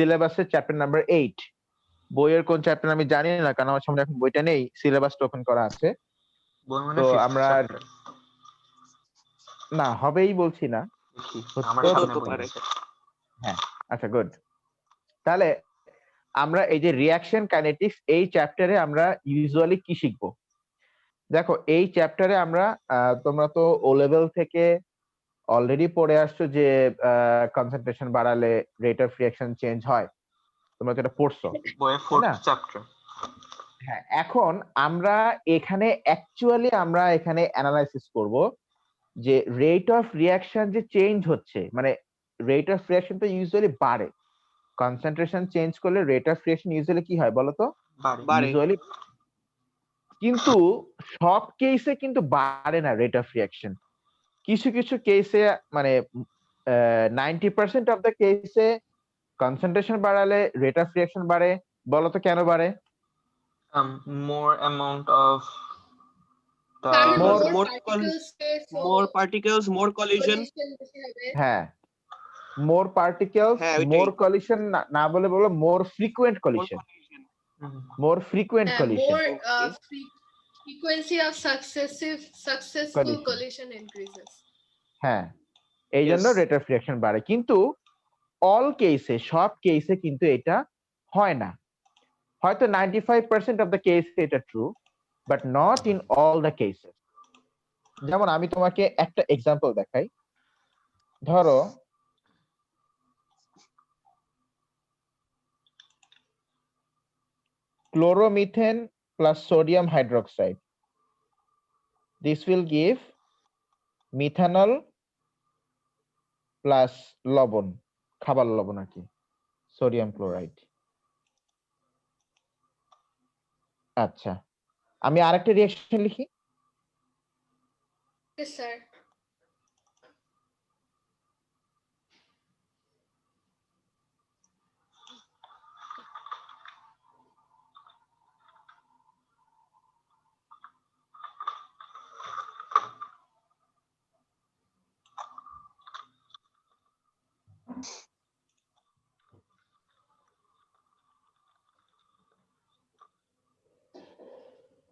সিলেবাসের chapter number 8। বইয়ের কোন চ্যাপ্টার আমি জানি না, কারণ আমার সামনে এখন বইটা নেই, সিলেবাসটা ওপেন করা আছে। তো আমরা না হবেই বলছি না, হ্যাঁ আচ্ছা গুড। তাহলে আমরা এই যে রিঅ্যাকশন কাইনেটিক্স এই চ্যাপ্টারে আমরা ইউজুয়ালি কি শিখবো? দেখো এই চ্যাপ্টারে আমরা তোমরা তো ও লেভেল থেকে অলরেডি পড়ে আসছো যে কনসেন্ট্রেশন বাড়ালে রেট অফ রিঅ্যাকশন চেঞ্জ হয়, তোমরা তো এটা পড়ছো হ্যাঁ। এখন আমরা এখানে অ্যাকচুয়ালি আমরা এখানে অ্যানালাইসিস করব যে রেট অফ রিঅ্যাকশন যে চেঞ্জ হচ্ছে, মানে রেট অফ রিঅ্যাকশন তো ইউজুয়ালি বাড়ে, কনসেন্ট্রেশন চেঞ্জ করলে রেট অফ রিঅ্যাকশন ইউজুয়ালি কি হয় বলো তো? ইউজুয়ালি, কিন্তু সব কেসে কিন্তু বাড়ে না রেট অফ রিঅ্যাকশন। কিছু কিছু কেসে মানে 90% অফ দ্য কেসে কনসেন্ট্রেশন বাড়ালে রেট অফ রিঅ্যাকশন বাড়ে। বলো তো কেন বাড়ে? more amount of more particles, more collision. হ্যাঁ, মোর পার্টিকেলস, মোর কলিশন না বলে বলো more frequent collision, more frequent collision, frequency of successful collision increases. হ্যাঁ, এই জন্য রেট অফ রিঅ্যাকশন বাড়ে। কিন্তু অল কেসে, সব কেসে কিন্তু এটা হয় না। হয়তো 95% অফ দ্য কেস এটা true, but not in all the cases. যেমন আমি তোমাকে একটা এক্সাম্পল দেখাই। ধরো chloromethane plus sodium hydroxide, this will give methanol plus লবণ, খাবার লবণ আর কি, সোডিয়াম ক্লোরাইড। আচ্ছা, আমি আরেকটা রিঅ্যাকশন লিখি। Yes sir.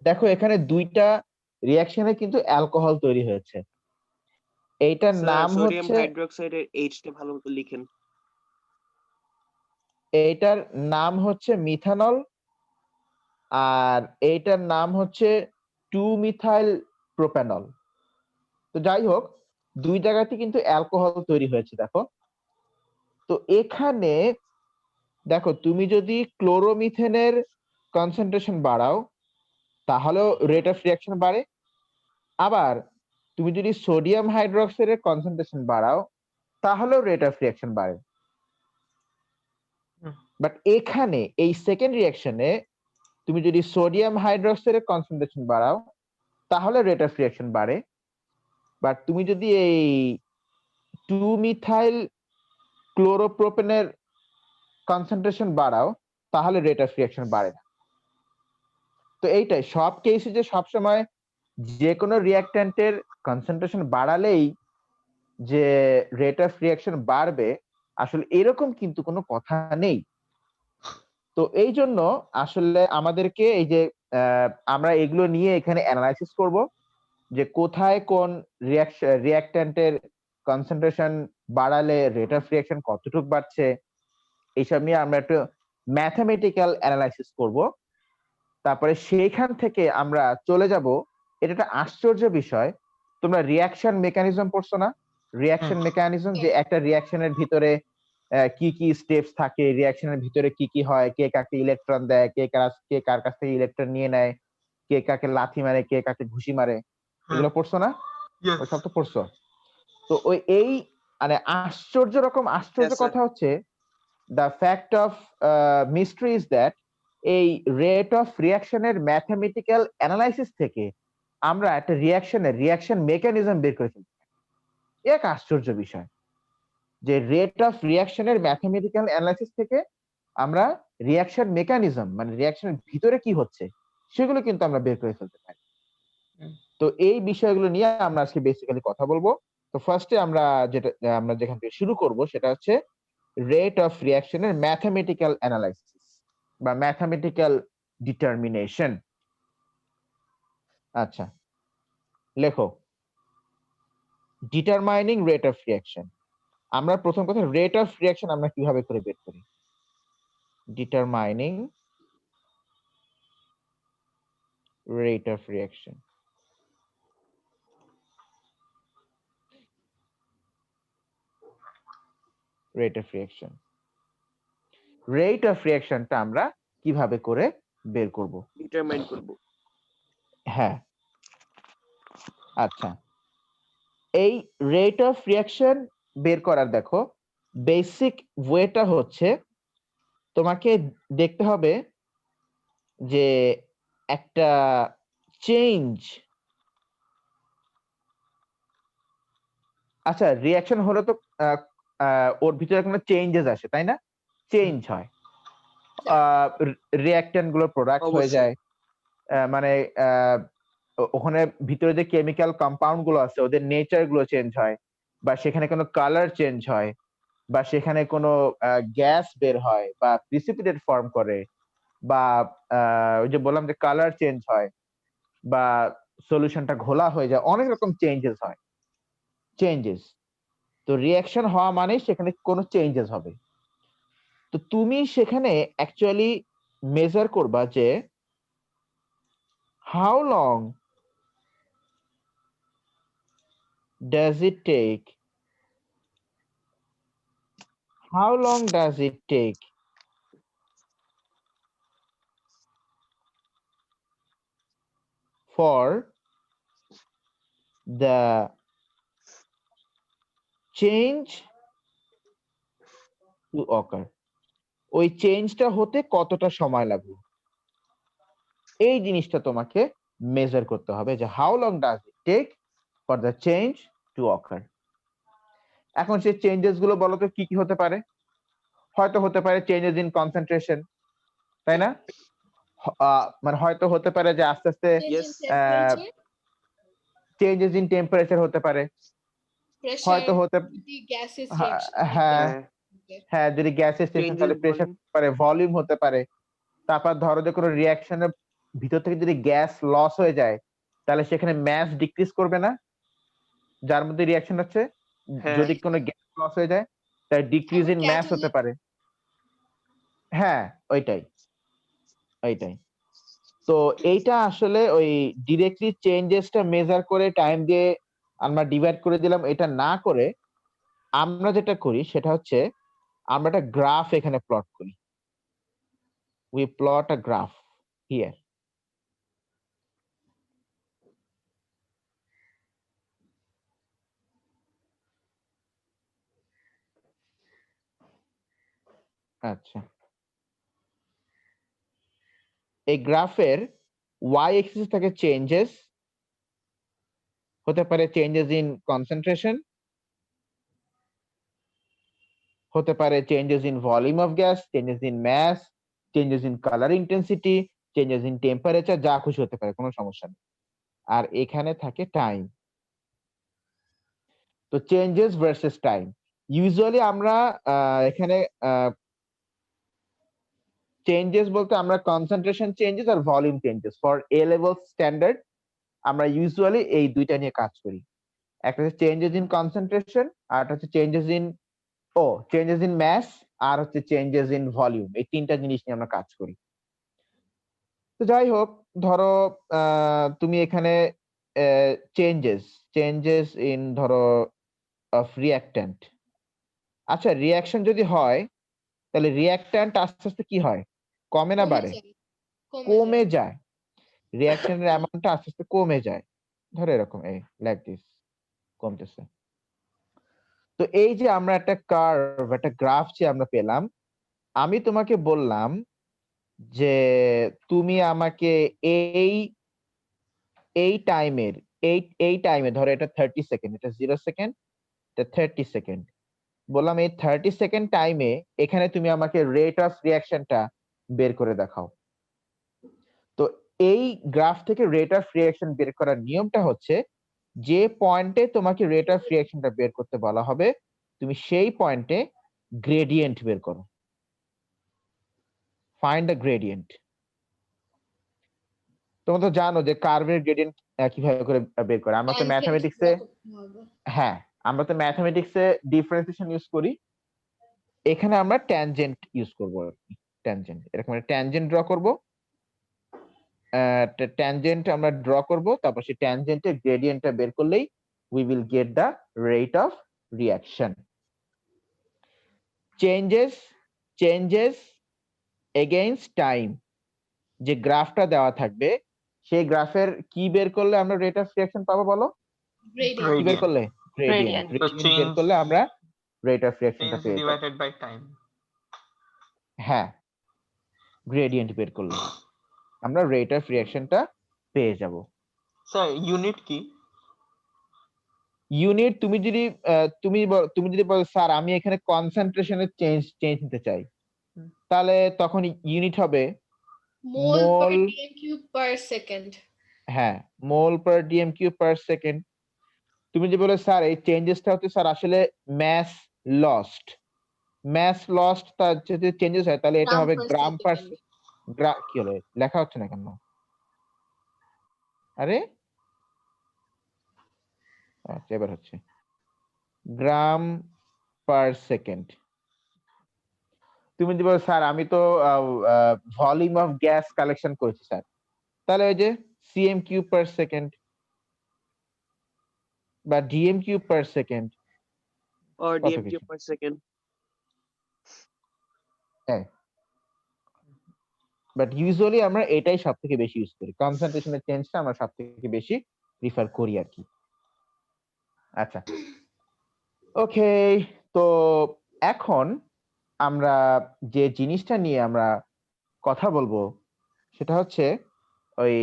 দেখো এখানে দুইটা রিঅ্যাকশনে কিন্তু অ্যালকোহল তৈরি হয়েছে। এইটার নাম সোডিয়াম হচ্ছে, হাইড্রোক্সাইডের এইচটা ভালো মতো লিখেন। এইটার নাম হচ্ছে মিথানল, আর এইটার নাম হচ্ছে 2 মিথাইল প্রোপ্যানল। তো যাই হোক, দুই জায়গাতে কিন্তু অ্যালকোহল তৈরি হয়েছে। দেখো তো এখানে দেখো, তুমি যদি ক্লোরোমিথেনের কনসেন্ট্রেশন বাড়াও তাহলেও রেট অফ রিঅ্যাকশন বাড়ে, আবার তুমি যদি সোডিয়াম হাইড্রোক্সাইডের কনসেন্ট্রেশন বাড়াও তাহলেও রেট অফ রিঅ্যাকশন বাড়ে। বাট এখানে এই সেকেন্ড রিঅ্যাকশনে তুমি যদি সোডিয়াম হাইড্রোক্সাইডের কনসেন্ট্রেশন বাড়াও তাহলে রেট অফ রিঅ্যাকশন বাড়ে, বাট তুমি যদি এই 2 মিথাইল ক্লোরোপ্রোপেনের কনসেন্ট্রেশন বাড়াও তাহলে রেট অফ রিঅ্যাকশন বাড়ে না। তো এইটাই, সব কেসে যে সবসময় যে কোনো রিঅ্যাকট্যান্টের কনসেন্ট্রেশন বাড়ালেই যে রেট অফ রিঅ্যাকশন বাড়বে, আসলে এরকম কিন্তু কোনো কথা নেই। তো এই জন্য আসলে আমাদেরকে এই যে আমরা এগুলো নিয়ে এখানে অ্যানালাইসিস করব যে কোথায় কোন রিঅ্যাকট্যান্টের কনসেন্ট্রেশন বাড়ালে রেট অফ রিঅ্যাকশন কতটুকু বাড়ছে, এইসব নিয়ে আমরা একটু ম্যাথমেটিক্যাল অ্যানালাইসিস করব। তারপরে সেইখান থেকে আমরা চলে যাব, এটা একটা আশ্চর্য বিষয়, তোমরা রিঅ্যাকশন মেকানিজম পড়ছো না? রিঅ্যাকশন মেকানিজম, যে একটা রিঅ্যাকশনের ভিতরে কি কি স্টেপস থাকে, রিঅ্যাকশনের ভিতরে কি কি হয়, কে কাকে ইলেকট্রন দেয়, কে কার কাছ থেকে ইলেকট্রন নিয়ে নেয়, কে কাকে লাথি মারে, কে কাকে ঘুষি মারে, এগুলো পড়ছো না? ওই সব তো পড়ছো। তো ওই এই মানে আশ্চর্য রকম আশ্চর্য কথা হচ্ছে, the fact of mystery is that এই রেট অফ রিঅ্যাকশনের ম্যাথমেটিক্যাল অ্যানালাইসিস থেকে আমরা একটা রিঅ্যাকশন মেকানিজম বের করে ফেলতে পারি। এক আশ্চর্য বিষয় যে রেট অফ রিঅ্যাকশনের ম্যাথমেটিক্যাল অ্যানালাইসিস থেকে আমরা রিঅ্যাকশন মেকানিজম, মানে রিঅ্যাকশনের ভিতরে কি হচ্ছে সেগুলো কিন্তু আমরা বের করে ফেলতে পারি। তো এই বিষয়গুলো নিয়ে আমরা আজকে বেসিক্যালি কথা বলবো। তো ফার্স্টে আমরা যেখান থেকে শুরু করব সেটা হচ্ছে রেট অফ রিয়াকশনের ম্যাথমেটিক্যাল অ্যানালাইসিস বা ম্যাথমেটিক্যাল ডিটারমিনেশন। আচ্ছা, লেখো ডিটারমাইনিং রেট অফ রিয়াকশন। আমরা প্রথম কথা রেট অফ রিয়াকশন আমরা কিভাবে করে বের করি? Determining rate of reaction. Rate of reaction, rate of রিয়াকশনটা আমরা কিভাবে করে বের করব? ডিটারমাইন করব। হ্যাঁ, আচ্ছা, এই রেট অফ রিয়াকশন বের করার দেখো বেসিক ওয়েটা হচ্ছে তোমাকে দেখতে হবে যে একটা চেঞ্জ, আচ্ছা রিয়াকশন হলো তো ওর ভিতরে কোনো চেঞ্জেস আসে তাই না, চেঞ্জ হয়, রিঅ্যাক্ট্যান্ট গুলো প্রোডাক্ট হয়ে অবশ্যই। যায়, মানে ওখানে ভিতরে যে কেমিক্যাল কম্পাউন্ড গুলো আছে ওদের নেচার গুলো চেঞ্জ হয়, বা সেখানে কোনো কালার চেঞ্জ হয়, বা সেখানে কোনো গ্যাস বের হয় বা প্রিসিপিটেট ফর্ম করে, বা ওই যে বললাম যে কালার চেঞ্জ হয়, বা সলিউশনটা ঘোলা হয়ে যায়, অনেক রকম চেঞ্জেস হয়, চেঞ্জেস। তো রিঅ্যাকশন হওয়া মানে সেখানে কোনো চেঞ্জেস হবে। তো তুমি সেখানে অ্যাকচুয়ালি মেজার করবা যে how long does it take, how long does it take for the change to occur, ওই চেঞ্জটা হতে কতটা সময় লাগবে, এই জিনিসটা তোমাকে মেজার করতে হবে যে how long does it take for the change to occur. এখন সেই চেঞ্জেস গুলো বলো তো কি কি হতে পারে? হয়তো হতে পারে চেঞ্জেস ইন কনসেন্ট্রেশন, তাই না? মানে হয়তো হতে পারে যে আস্তে আস্তে Yes. চেঞ্জেস ইন টেম্পারেচার হতে পারে, হয়তো হতে গ্যাসেস হ্যাঁ হ্যাঁ। হ্যাঁ, যদি গ্যাসের স্টেশন Changes তাহলে প্রেসার volume. পারে, ভলিউম হতে পারে। তারপর ধরো যে কোনো রিঅ্যাকশনের ভিতর থেকে যদি গ্যাস লস হয়ে যায় তাহলে সেখানে ম্যাস ডিক্রিজ করবে না, যার মধ্যে রিঅ্যাকশন হচ্ছে, হ্যাঁ। যদি কোনো গ্যাস লস হয়ে যায় তাহলে ডিক্রিজ ইন ম্যাস হতে পারে। হ্যাঁ, ওইটাই ওইটাই। তো এইটা আসলে ওই ডিরেক্টলি চেঞ্জেসটা মেজার করে টাইম দিয়ে আমরা ডিভাইড করে দিলাম, এটা না করে আমরা যেটা করি সেটা হচ্ছে আমরা একটা গ্রাফ এখানে প্লট করি। We plot a graph here. আচ্ছা, এই গ্রাফের y axis থাকে চেঞ্জেস, হতে পারে চেঞ্জেস ইন কনসেন্ট্রেশন, হতে পারে changes in volume of gas, changes in mass, changes in colour intensity, changes in temperature, যা খুশি হতে পারে, কোনো সমস্যা নেই। আর এখানে থাকে টাইম। তো চেঞ্জেস ভার্সেস টাইম, ইউজুয়ালি আমরা এখানে চেঞ্জেস বলতে আমরা কনসেন্ট্রেশন চেঞ্জেস আর volume changes for A level standard আমরা ইউজুয়ালি এই দুইটা নিয়ে কাজ করি। একটা হচ্ছে চেঞ্জেস ইন কনসেন্ট্রেশন, আর একটা হচ্ছে চেঞ্জেস ইন ম্যাস, আর হচ্ছে চেঞ্জেস ইন ভলিউম। এই তিনটা জিনিস নিয়ে আমরা কাজ করি। তো যাই হোক, ধরো তুমি এখানে চেঞ্জেস ইন ধরো অফ রিঅ্যাক্ট্যান্ট। আচ্ছা, রিঅ্যাকশন যদি হয় তাহলে রিঅ্যাক্ট্যান্ট আস্তে আস্তে কি হয়, কমে না বাড়ে? কমে যায়। রিঅ্যাকশনের অ্যামাউন্টটা আস্তে আস্তে কমে যায়, ধরো এরকম এই লাইক দিস কমতেছে। তো এই যে আমরা একটা কার্ভ, একটা গ্রাফ যে আমরা পেলাম, আমি তোমাকে বললাম যে তুমি আমাকে এই এই টাইমের এই টাইমে ধরো এটা 30 সেকেন্ড, এটা 0 সেকেন্ড, এটা 30 সেকেন্ড, বললাম এই 30 সেকেন্ড টাইমে এখানে তুমি আমাকে রেট অফ রিঅ্যাকশনটা বের করে দেখাও। তো এই গ্রাফ থেকে রেট অফ রিঅ্যাকশন বের করার নিয়মটা হচ্ছে যে পয়েন্টে তোমাকে রেট অফ রিঅ্যাকশনটা বের করতে বলা হবে তুমি সেই পয়েন্টে গ্রেডিয়েন্ট বের করো। Find the gradient. তোমরা তো জানো যে কার্ভের গ্রেডিয়েন্ট কিভাবে করে বের করে। আমরা তো ম্যাথমেটিক্সে, হ্যাঁ আমরা তো ম্যাথমেটিক্সে ডিফারেন্সিয়েশন ইউজ করি, এখানে আমরা ট্যানজেন্ট ইউজ করব। ট্যানজেন্ট এরকম ট্যানজেন্ট ড্র করব, ট্যানজেন্ট আমরা ড্র করব, তারপর সেই ট্যানজেন্টের গ্রেডিয়েন্টটা বের করলেই we will get the rate of reaction. Changes against time, যে গ্রাফটা দেওয়া থাকবে সেই গ্রাফের কি বের করলে আমরা রেট অফ রিঅ্যাকশন পাবো বলো? কি বের করলে? গ্রেডিয়েন্ট। গ্রেডিয়েন্ট বের করলে আমরা রেট অফ রিঅ্যাকশনটা পেয়ে যাব। divided by time. হ্যাঁ, গ্রেডিয়েন্ট বের করলে আমরা রেট অফ রিঅ্যাকশনটা পেয়ে যাব। স্যার ইউনিট কি? ইউনিট তুমি যদি বলো স্যার আমি এখানে কনসেন্ট্রেশনের চেঞ্জ নিতে চাই, তাহলে তখন ইউনিট হবে mole per mole, dm cube per second. হ্যাঁ মোল per DM cube per second. তুমি যে বলে স্যার এই চেঞ্জেসটা হচ্ছে স্যার আসলে ম্যাস লস্ট তার যদি চেঞ্জেস হয় তাহলে এটা Gram হবে per গ্রাম পার second. কি হলো লেখা হচ্ছে না কেন? আরে আচ্ছা এবার হচ্ছে গ্রাম পার সেকেন্ড। তুমি যদি বলো স্যার আমি তো ভলিউম অফ গ্যাস কালেকশন করেছি স্যার, তাহলে ওই যে সিএম কিউব পার সেকেন্ড বা DM cube per second or কত dm কিছু। cube per second. হ্যাঁ, বাট ইউজুয়ালি আমরা এটাই সব থেকে বেশি ইউজ করি, কনসেন্ট্রেশনের চেঞ্জটা আমরা সব থেকে বেশি প্রিফার করি আর কি। আচ্ছা ওকে, তো এখন আমরা যে জিনিসটা নিয়ে আমরা কথা বলবো সেটা হচ্ছে ওই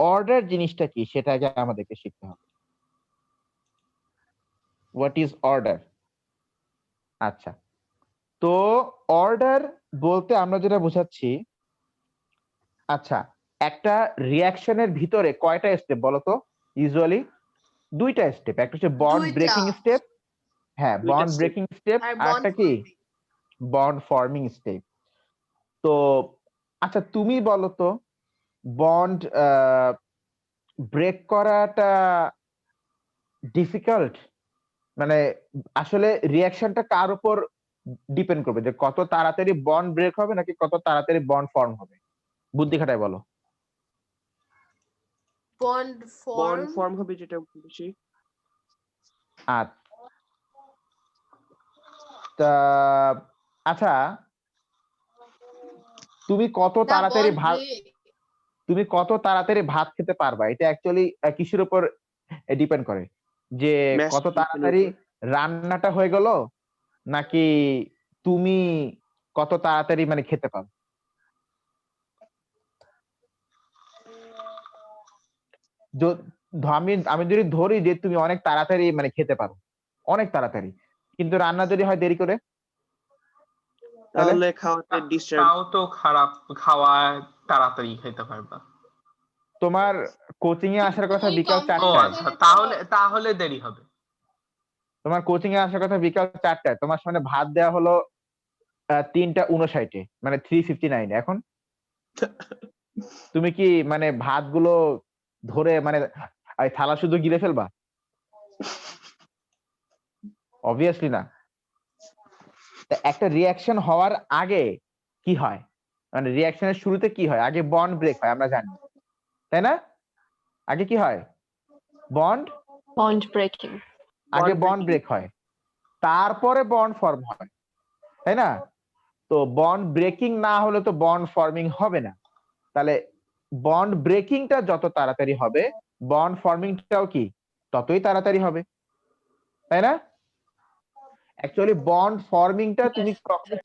অর্ডার জিনিসটা কি সেটা আগে আমাদেরকে শিখতে হবে। What is order? আচ্ছা, তো অর্ডার বলতে আমরা যেটা বোঝাচ্ছি, আচ্ছা একটা রিঅ্যাকশনের ভিতরে কয়টা স্টেপ বলো তো? ইউজুয়ালি দুইটা স্টেপ, একটা হচ্ছে বন্ড দুইটা। ব্রেকিং স্টেপ, হ্যাঁ দুইটা বন্ড step। ব্রেকিং স্টেপ, আর আর একটা কি বন্ড ফর্মিং স্টেপ। তো আচ্ছা তুমি বলো তো বন্ড ব্রেক করাটা ডিফিকাল্ট, মানে আসলে রিঅ্যাকশনটা কার উপর ডিপেন্ড করবে যে কত তাড়াতাড়ি বন্ড ব্রেক হবে নাকি কত তাড়াতাড়ি বন্ড ফর্ম হবে? বুদ্ধি খাটায় বলো। bond Bond form. form হবে যেটা বেশি। আচ্ছা তুমি কত The তাড়াতাড়ি bond ভাত break. তুমি কত তাড়াতাড়ি ভাত খেতে পারবা এটা অ্যাকচুয়ালি কিসের উপর ডিপেন্ড করে, যে Mass কত reaction এর তাড়াতাড়ি উপর। রান্নাটা হয়ে গেল নাকি তুমি কত তাড়াতাড়ি মানে খেতে পারো। আমি যদি ধরি যে তুমি অনেক তাড়াতাড়ি মানে খেতে পারো, অনেক তাড়াতাড়ি, কিন্তু রান্না যদি হয় দেরি করে, তাহলে খাওয়াতে ডিস্টার্ব। তাও তো খারাপ, খাওয়া তাড়াতাড়ি খেতে পারবা। তোমার কোচিং এ আসার কথা ওই বিকাল ও 4টায়, আচ্ছা, তাহলে দেরি হবে। তোমার কোচিং এ আসার কথা বিকাল 4টায়, তোমার সামনে ভাত দেওয়া হলো 3:59 মানে 3:59, এখন তুমি কি মানে ভাতগুলো ধরে মানে থালা শুধু গিলে ফেলবা? অবভিয়াসলি না। একটা রিঅ্যাকশন হওয়ার আগে কি হয়, মানে রিঅ্যাকশনের শুরুতে কি হয়? আগে বন্ড ব্রেক হয় আমরা জানি, তাই না? আগে কি হয়? Bond breaking. আগে বন্ড ব্রেক হয়, তারপরে বন্ড ফর্ম হয়, তাই না? তো বন্ড ব্রেকিং না হলে তো বন্ড ফর্মিং হবে না, তাহলে বন্ড ব্রেকিংটা যত তাড়াতাড়ি হবে বন্ড ফর্মিংটাও কি ততই তাড়াতাড়ি হবে, তাই না? অ্যাকচুয়ালি বন্ড ফর্মিংটা তুমি কখনো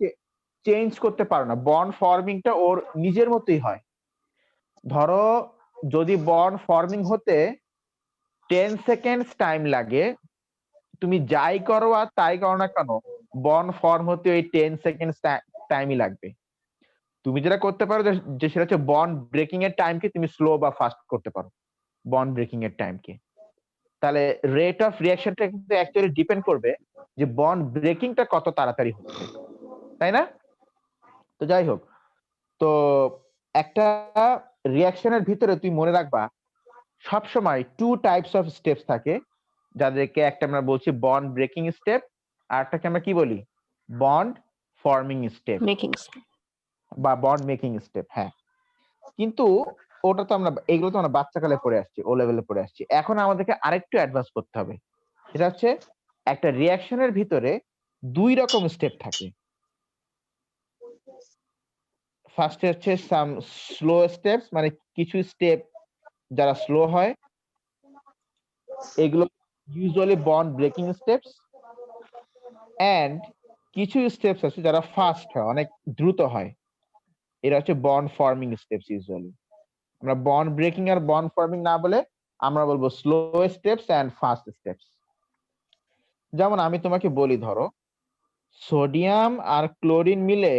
চেঞ্জ করতে পারো না, বন্ড ফর্মিংটা ওর নিজের মতোই হয়। ধরো যদি বন্ড ফর্মিং হতে 10 সেকেন্ডস টাইম লাগে, তুমি যাই করো আর তাই করো না কেন বন্ড ফর্ম হতে ওই 10 সেকেন্ডস টাইমই লাগবে। তুমি যেটা করতে পারো যে সেটা হচ্ছে বন্ড ব্রেকিং এর টাইমকে তুমি স্লো বা ফাস্ট করতে পারো, বন্ড ব্রেকিং এর টাইমকে, তাহলে রেট অফ রিঅ্যাকশনটা কিন্তু অ্যাকচুয়ালি ডিপেন্ড করবে যে বন্ড ব্রেকিংটা কত তাড়াতাড়ি হচ্ছে, তাই না? তো যাই হোক, তো একটা রিঅ্যাকশনের ভিতরে তুই মনে রাখবা সবসময় 2 টাইপস অফ স্টেপস থাকে, যাদেরকে একটা আমরা বলছি বন্ড ব্রেকিং স্টেপ, আর একটাকে আমরা কি বলি, বন্ড ফর্মিং স্টেপ মেকিং বা বন্ড মেকিং স্টেপ। হ্যাঁ, কিন্তু ওটা তো আমরা, এগুলো তো আমরা বাচ্চাকালে পড়ে আসছি, ও লেভেলে পড়ে আসছি। এখন আমাদেরকে আরেকটু অ্যাডভান্স করতে হবে। সেটা হচ্ছে একটা রিঅ্যাকশনের ভিতরে 2 রকম স্টেপ থাকে। ফার্স্টে হচ্ছে সাম স্লো স্টেপস, মানে কিছু স্টেপ যারা স্লো হয় এগুলো usually bond breaking steps, and কিছু স্টেপস আছে যারা ফাস্ট হয়, অনেক দ্রুত হয়, এটা হচ্ছে বন্ড ফর্মিং স্টেপস। ইউজুয়ালি আমরা বন্ড ব্রেকিং আর বন্ড ফর্মিং না বলে আমরা বলবো slow steps and fast steps. যেমন আমি তোমাকে বলি, ধরো সোডিয়াম আর ক্লোরিন মিলে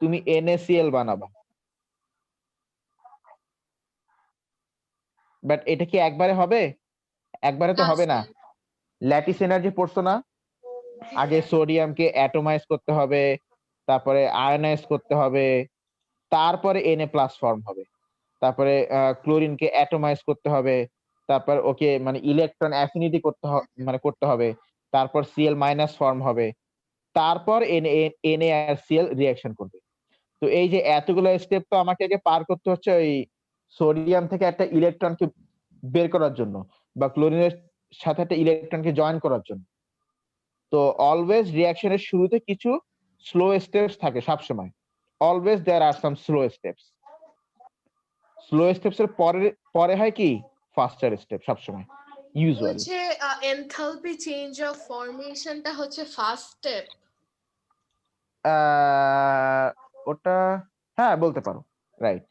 তুমি NaCl বানাবা, বাট এটা কি একবারে হবে? একবারে তো হবে না। ল্যাটিস এনার্জি পড়ছো না? আগে সোডিয়ামকে অ্যাটোমাইজ করতে হবে, তারপরে আয়নাইজ করতে হবে, তারপরে Na+ ফর্ম হবে, তারপরে ক্লোরিনকে অ্যাটোমাইজ করতে হবে, তারপর ওকে মানে ইলেকট্রন অ্যাফিনিটি করতে হবে, তারপর Cl- ফর্ম হবে, তারপর Na আর Cl রিঅ্যাকশন করবে। তো এই যে এতগুলো স্টেপ তো আমাকে আগে পার করতে হচ্ছে ওই সোডিয়াম থেকে একটা ইলেকট্রনকে বের করার জন্য, বা ক্লোরিনের সাথে একটা ইলেকট্রনকে জয়েন করার জন্য। তো অলওয়েজ রিঅ্যাকশনের শুরুতে কিছু স্লো স্টেপস থাকে সবসময়। Always there are some slow steps. Slow steps এর পরে পরে হয় কি ফাস্টার স্টেপ সবসময় ইউজুয়ালি। হচ্ছে এনথালপি চেঞ্জ অফ ফরমেশনটা হচ্ছে ফার্স্ট স্টেপ। ওটা হ্যাঁ বলতে পারো, রাইট।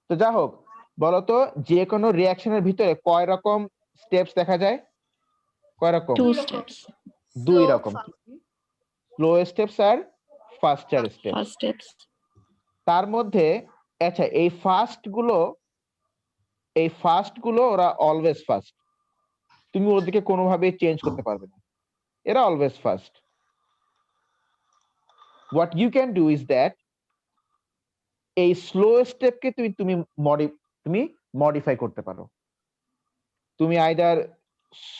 তো যা হোক, বলতো যে কোনো রিঅ্যাকশনের ভিতরে কয় রকম স্টেপস দেখা যায়? কয় রকম? 2 steps. 2 রকম, স্লো স্টেপস আর ফাস্টার স্টেপস। First steps. তার মধ্যে আচ্ছা এই ফাস্ট গুলো ওরা অলওয়েজ ফাস্ট, তুমি ওদেরকে কোনোভাবে চেঞ্জ করতে পারবে না, এরা always fast. What you can do is that এই স্লো স্টেপকে তুমি মডিফাই করতে পারো। তুমি আইদার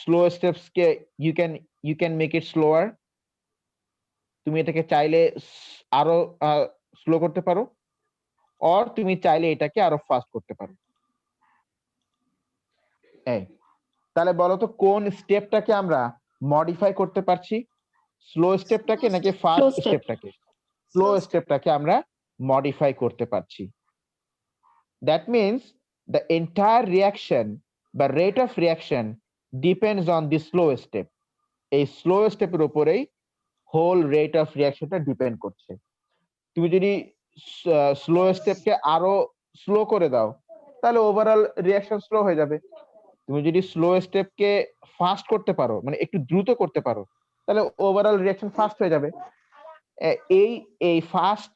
স্লো স্টেপস কে you can make it slower, তুমি এটাকে চাইলে আরো স্লো করতে পারো, অর তুমি চাইলে এটাকে আরো ফাস্ট করতে পারো। এই তাহলে বলো তো কোন স্টেপটাকে আমরা মডিফাই করতে পারছি, স্লো স্টেপটাকে নাকি ফাস্ট step. স্টেপটাকে? স্লো স্টেপটাকে আমরা মডিফাই করতে পারছি। That means the entire reaction বা rate of reaction depends on the slow step. এই স্লো স্টেপের উপরেই হোল রেট অফ রিঅ্যাকশনটা ডিপেন্ড করছে। তুমি যদি স্লো স্টেপকে আরো স্লো করে দাও তাহলে ওভারঅল রিঅ্যাকশন স্লো হয়ে যাবে। তুমি যদি স্লো স্টেপকে ফাস্ট করতে পারো, মানে একটু দ্রুত করতে পারো, তাহলে ওভারঅল রিঅ্যাকশন ফাস্ট হয়ে যাবে। এই এই ফাস্ট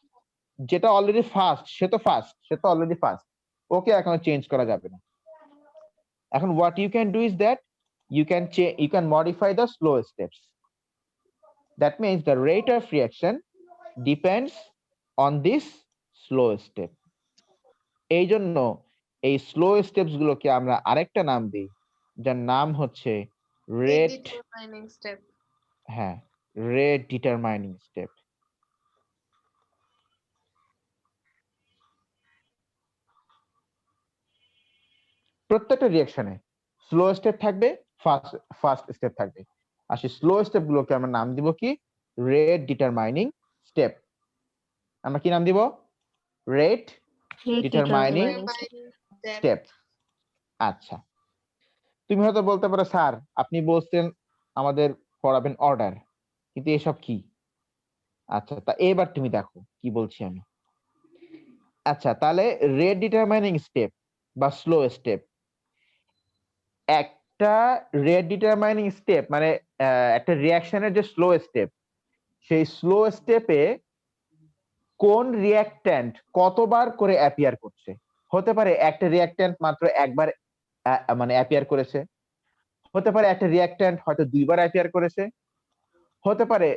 যেটা অলরেডি ফাস্ট সে তো অলরেডি ফাস্ট, ওকে এখন চেঞ্জ করা যাবে না। এখন what you can do is that you can modify the slow steps. That means the rate of reaction depends on this slow step. এই জন্য এই স্লো স্টেপস গুলোকে আমরা আরেকটা নাম দিই, যার নাম হচ্ছে রেট, ডিটারমাইনিং স্টেপ। হ্যাঁ, রেট ডিটারমাইনিং স্টেপ। প্রত্যেকটা রিঅ্যাকশনে স্লো স্টেপ থাকবে, ফাস্ট স্টেপ থাকবে, আর সেই স্লো স্টেপ গুলোকে আমরা নাম দিব কি রেট ডিটারমাইনিং স্টেপ। আমরা কি নাম দিব? Rate Rate determining determining step. Step. আচ্ছা, তুমি হয়তো বলতে পারো স্যার আপনি বলছেন আমাদের পড়াবেন অর্ডার, কিন্তু এসব কি? আচ্ছা, তা এবার তুমি দেখো কি বলছি আমি। আচ্ছা, তাহলে রেট ডিটারমাইনিং স্টেপ বা স্লো স্টেপ, একটা রেট ডিটারমাইনিং স্টেপ মানে একটা রিঅ্যাকশনের যে স্লো স্টেপ, সেই স্লো স্টেপে কোন রিঅ্যাকট্যান্ট কতবার করে অ্যাপিয়ার করছে। হতে পারে একটা রিঅ্যাকট্যান্ট মাত্র একবার মানে অ্যাপিয়ার করেছে, হতে পারে একটা রিঅ্যাক্ট্যান্ট হয়তো দুইবার অ্যাপিয়ার করেছে, হতে পারে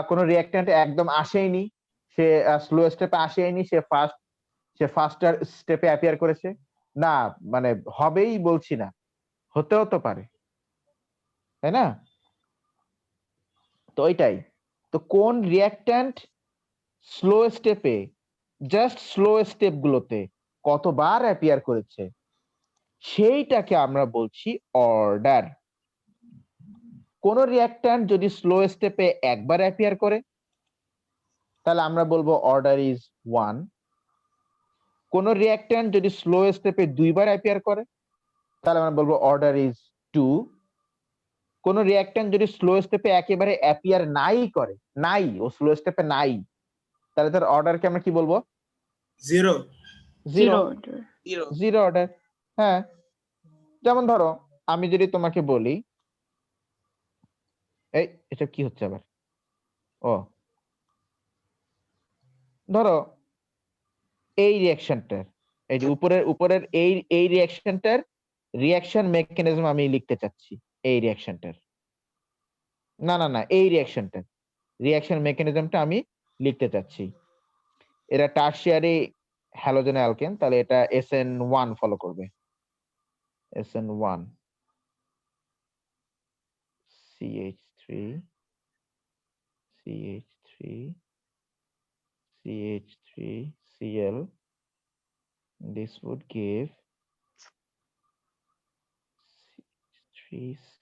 কোনো রিঅ্যাক্ট্যান্ট একদম আসেইনি, সে স্লো স্টেপে আসেইনি, সে ফাস্টার স্টেপে অ্যাপিয়ার করেছে। না মানে হবেই বলছি না, হতেও তো পারে, তাই না? তো ওইটাই, তো কোন রিঅ্যাক্ট্যান্ট স্লো স্টেপে, জাস্ট স্লো স্টেপ গুলোতে কতবার অ্যাপিয়ার করেছে, সেইটাকে আমরা বলছি অর্ডার। কোন রিঅ্যাক্ট্যান্ট যদি স্লো স্টেপে একবার অ্যাপিয়ার করে তাহলে আমরা বলবো অর্ডার ইজ 1। কোন রিঅ্যাক্ট্যান্ট যদি স্লো স্টেপে দুইবার অ্যাপিয়ার করে তাহলে আমরা বলবো অর্ডার ইজ 2। কোন রিঅ্যাক্ট্যান্ট যদি স্লো স্টেপে একেবারে অ্যাপিয়ার নাই করে, নাই, ও স্লো স্টেপে নাই, তাহলে তার অর্ডারকে আমরা কি বলবো? Zero. Zero. Zero. Zero order. হ্যাঁ, যেমন ধরো আমি যদি তোমাকে বলি, এই এটা কি হচ্ছে আবার, ও ধরো এই রিঅ্যাকশনটার, এই যে উপরের উপরের এই রিঅ্যাকশনটার রিঅ্যাকশন মেকানিজম আমি লিখতে চাচ্ছি, এই রিঅ্যাকশনটার, না না না এই রিঅ্যাকশনটার রিঅ্যাকশন মেকানিজমটা আমি লিখতে চাচ্ছি। এরা টারশিয়ারি হ্যালোজেন অ্যালকেন, তাহলে এটা SN1 ফলো করবে। SN1 CH3 CH3 CH3 Cl. This would give 3C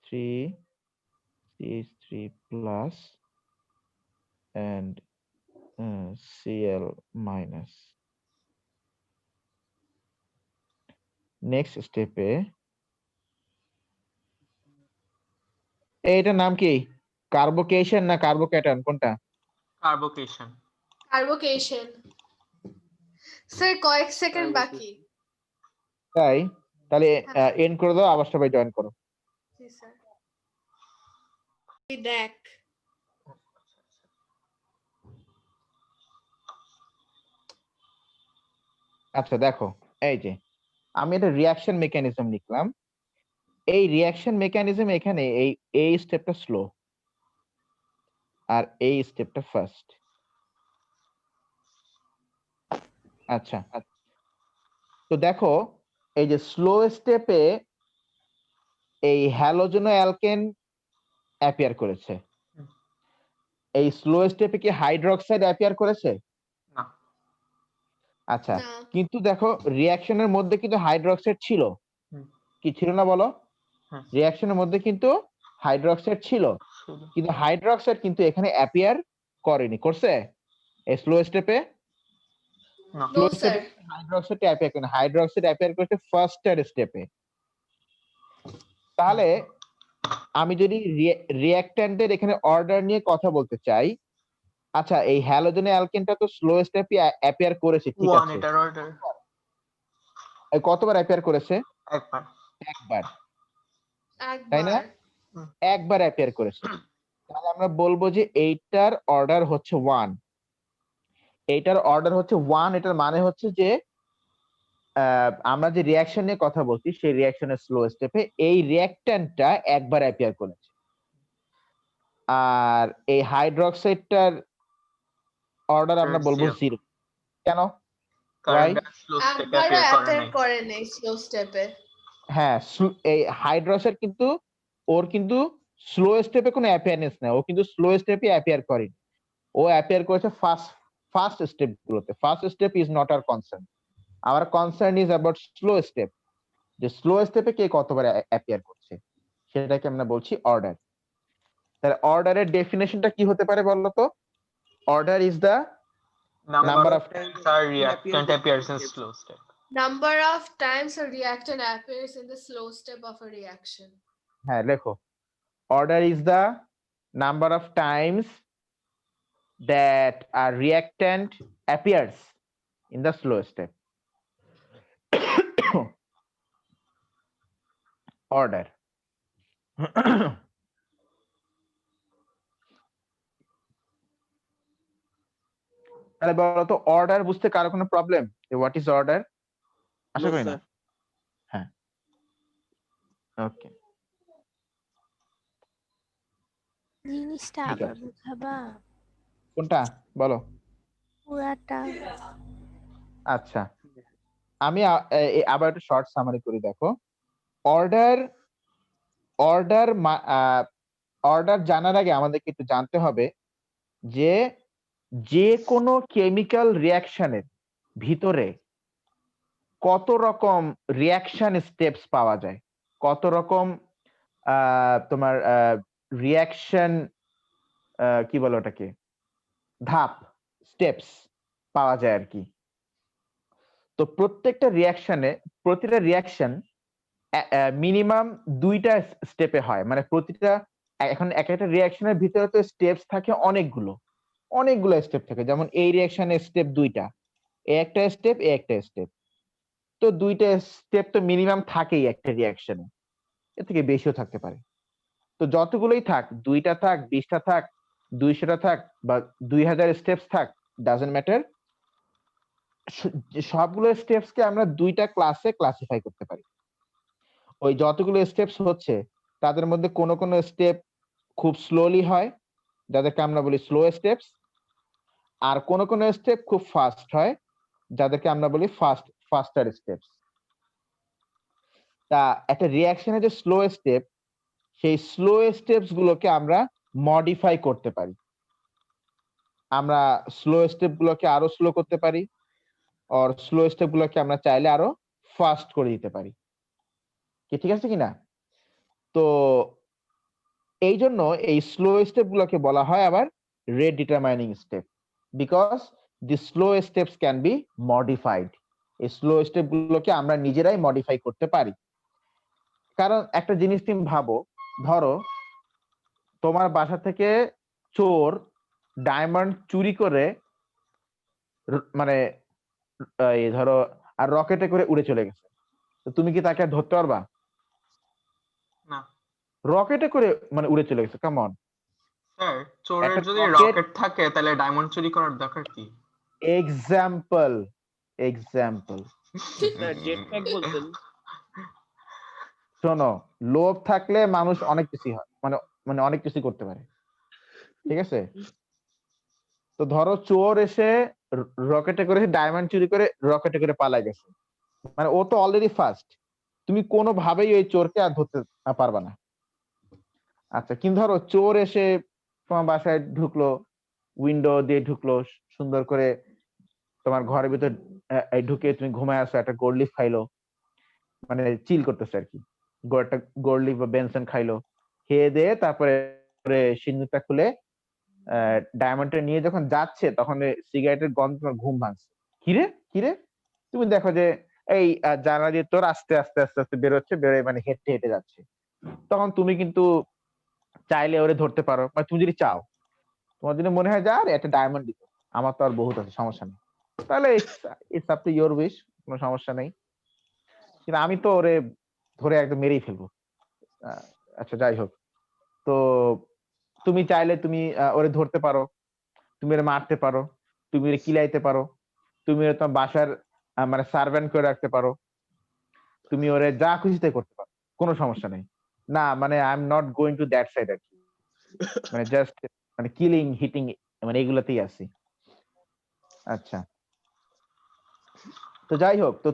CH3 plus and Cl minus. Next স্টেপে এইটার নাম কি, কার্বোকেশন না কার্বোক্যাটায়ন কোনটা? কার্বোকেশন। কার্বোকেশন। স্যার কয়েক সেকেন্ড বাকি। তাই তাহলে হ্যাঁ। এন্ড করে দাও, আবার সবাই জয়েন করো। জি স্যার। দেখ আচ্ছা দেখো, এই যে আমি একটা রিঅ্যাকশন মেকানিজম লিখলাম। এই রিঅ্যাকশন মেকানিজম এখানে এই স্টেপটা স্লো আর এই স্টেপটা ফাস্ট। আচ্ছা, তো দেখো এই যে স্লো স্টেপে এই হ্যালোজেন অ্যালকেন অ্যাপিয়ার করেছে, এই স্লো স্টেপে কি হাইড্রোক্সাইড অ্যাপিয়ার করেছে? না। আচ্ছা, না। কিন্তু দেখো রিঅ্যাকশনের মধ্যে কিন্তু হাইড্রোক্সাইড ছিল, হুম। কি ছিল না বলো? হুম। রিঅ্যাকশনের মধ্যে কিন্তু হাইড্রোক্সাইড ছিল, শুধু। কিন্তু হাইড্রোক্সাইড কিন্তু এখানে অ্যাপিয়ার করেনি, করছে এই স্লো স্টেপে? না। স্লো নো স্টেপে স্যার। হাইড্রোক্সাইড অ্যাপিয়ার করে, হাইড্রোক্সাইড অ্যাপিয়ার করেছে ফার্স্টের স্টেপে। তাহলে আমি যদি রিঅ্যাক্ট্যান্টের এখানে অর্ডার নিয়ে কথা বলতে চাই, আচ্ছা এই হ্যালোজেন অ্যালকেনটা তো স্লো স্টেপে অ্যাপিয়ার করেছে, ঠিক 1 আছে, এটার অর্ডার এই কতবার অ্যাপিয়ার করেছে? একবার। একবার, তাই না? একবার। একবার অ্যাপিয়ার করেছে, তাহলে আমরা বলবো যে এইটার অর্ডার হচ্ছে 1। এইটার অর্ডার হচ্ছে 1, এটার মানে হচ্ছে যে আমরা যে রিঅ্যাকশন নিয়ে কথা বলছি সেই রিঅ্যাকশনের স্লো স্টেপে এই রিঅ্যাক্ট্যান্টটা একবার অ্যাপিয়ার করেছে। আর এই হাইড্রোক্সাইডটার অর্ডার আমরা বলবো 0। কেন? কারণ Why? এটা স্লো স্টেপে একবারও অ্যাপিয়ার করে অ্যাপিয়ার নাই। করে নাই স্লো স্টেপে। হ্যাঁ, এই হাইড্রোক্সাইড কিন্তু ওর কিন্তু স্লো স্টেপে কোনো অ্যাপিয়ারনেস নাই, ও কিন্তু স্লো স্টেপে অ্যাপিয়ার করেনি, ও অ্যাপিয়ার করেছে ফার্স্ট স্টেপ গুলোতে। First step is not our concern, hour concern is about slow step, যে স্লো স্টেপে কে কতবার অ্যাপিয়ার করছে সেটাকে আমরা বলছি অর্ডার। তাহলে অর্ডারের ডেফিনেশনটা কি হতে পারে বললো তো? Order is the number number of of times are reactant appears in slow step. Number of times a reactant appears in the slow step of a reaction. হ্যাঁ লেখো, order is the number of Times that a reactant appears in the slow step. Order. তাহলে বলো তো order বুঝতে কারো কোনো problem? What is order? Asha No, করি না। sir. হ্যাঁ, ওকে, জিনিসটা ঠিক আবার আছে। বুঝাবা কোনটা বলো? পুরাটা? আচ্ছা, আমি আবার একটু শর্ট সামারি করি। দেখো, অর্ডার অর্ডার অর্ডার জানার আগে আমাদেরকে একটু জানতে হবে যে যে কোনো কেমিক্যাল রিয়াকশনের ভিতরে কত রকম রিয়াকশন স্টেপস পাওয়া যায়, কত রকম তোমার রিয়াকশন কি বলো ওটাকে, ধাপ, স্টেপস পাওয়া যায় আর কি। তো প্রত্যেকটা প্রতিটা রিয়াকশন মিনিমাম 2টা স্টেপে হয়, মানে প্রতিটা এখন এক একটা রিয়াকশনের ভিতরে তো স্টেপস থাকে অনেকগুলো স্টেপ থাকে। যেমন এই রিয়াকশনের স্টেপ 2টা, এ একটা স্টেপ, এ একটা স্টেপ। তো 2টা স্টেপ তো মিনিমাম থাকেই একটা রিয়াকশনে, এর থেকে বেশিও থাকতে পারে। তো যতগুলোই থাক, 2টা থাক, 20টা থাক, 200টা থাক, বা 2000 স্টেপস থাক, ডাজন্ট ম্যাটার, সবগুলো স্টেপসকে আমরা 2টা ক্লাসে ক্লাসিফাই করতে পারি। ওই যতগুলো স্টেপস হচ্ছে তাদের মধ্যে কোনো কোনো স্টেপ খুব স্লোলি হয়, যাদেরকে আমরা বলি স্লো স্টেপস, আর কোনো কোনো স্টেপ খুব ফাস্ট হয়, যাদেরকে আমরা বলি ফাস্টার স্টেপস। তা একটা রিয়াকশনের যে স্লো স্টেপ, সেই স্লো স্টেপস গুলোকে আমরা মডিফাই করতে পারি। আমরা স্লো স্টেপ গুলোকে আরো স্লো করতে পারি, আর স্লো স্টেপ গুলোকে আমরা চাইলে আরো ফাস্ট করে দিতে পারি। কি ঠিক আছে কিনা? তো এই জন্য এই স্লো স্টেপ গুলোকে বলা হয় আবার rate determining step, because the slow steps can be modified. এই স্লো স্টেপ গুলোকে আমরা নিজেরাই মডিফাই করতে পারি। কারণ একটা জিনিস তুমি ভাবো, ধরো তোমার বাসা থেকে চোর ডায়মন্ড চুরি করে মানে এই ধরো আর রকেটে করে উড়ে চলে গেছে, তো তুমি কি তাকে আর ধরতে পারবা? না রকেটে করে মানে উড়ে চলে গেছে, কাম অন। স্যার, চোরের একটা যদি রকেট, রকেট থাকে তাহলে ডায়মন্ড চুরি করার দরকার কি? এক্সাম্পল Sir, jetpack বলতেন। শোনো, লোভ থাকলে মানুষ অনেক কিছু হয়, মানে মানে অনেক কিছু করতে পারে, ঠিক আছে? তো ধরো চোর এসে রকেটে করে ডায়মন্ড চুরি করে রকেটে করে পালায় গেছে, মানে ও তো অলরেডি ফার্স্ট, তুমি কোনোভাবেই ওই চোরকে আর ধরতে পারবা না। আচ্ছা, কিন্তু ধরো চোর এসে তোমার বাসায় ঢুকলো, উইন্ডো দিয়ে ঢুকলো, সুন্দর করে তোমার ঘরের ভিতর ঢুকে তুমি ঘুমায় আসো, একটা গোল্ড লিফ খাইলো, মানে চিল করতেছে আর কি, একটা গোল্ড লিফ বা বেনসন খাইলো, খেয়ে দিয়ে তারপরে সিন্দুকটা খুলে ডায়মন্ডটা নিয়ে যখন যাচ্ছে, তখন সিগারেটের গন্ধ তোমার ঘুম ভাঙছে। কিরে কিরে, তুমি দেখো যে এই জানালা দিয়ে তোর আস্তে আস্তে আস্তে আস্তে বেরোচ্ছে, বেরোয় মানে হেঁটে হেঁটে যাচ্ছে। তখন তুমি কিন্তু চাইলে ওরে ধরতে পারো, বা তুমি যদি চাও, তোমার যদি মনে হয় যে আর একটা ডায়মন্ড দিত, আমার তো আর বহুত আছে, সমস্যা নেই, তাহলে it's up to your wish, কোনো সমস্যা নেই। কিন্তু আমি তো ওরে ধরে একদম মেরেই ফেলবো। আচ্ছা, যাই হোক, তো তুমি চাইলে তুমি ওরে ধরতে পারো, তুমি ওরে মারতে পারো, তুমি ওরে কিলাইতে পারো, তুমি ওরে তোমার বাসার মানে সার্ভেন্ট করে রাখতে পারো, তুমি ওরে যা খুশি তাই করতে পারো, কোনো সমস্যা নেই। না মানে I am not going to that side আর কি, মানে জাস্ট মানে কিলিং হিটিং, মানে এগুলোতেই আছি। আচ্ছা, তো যাই হোক, তো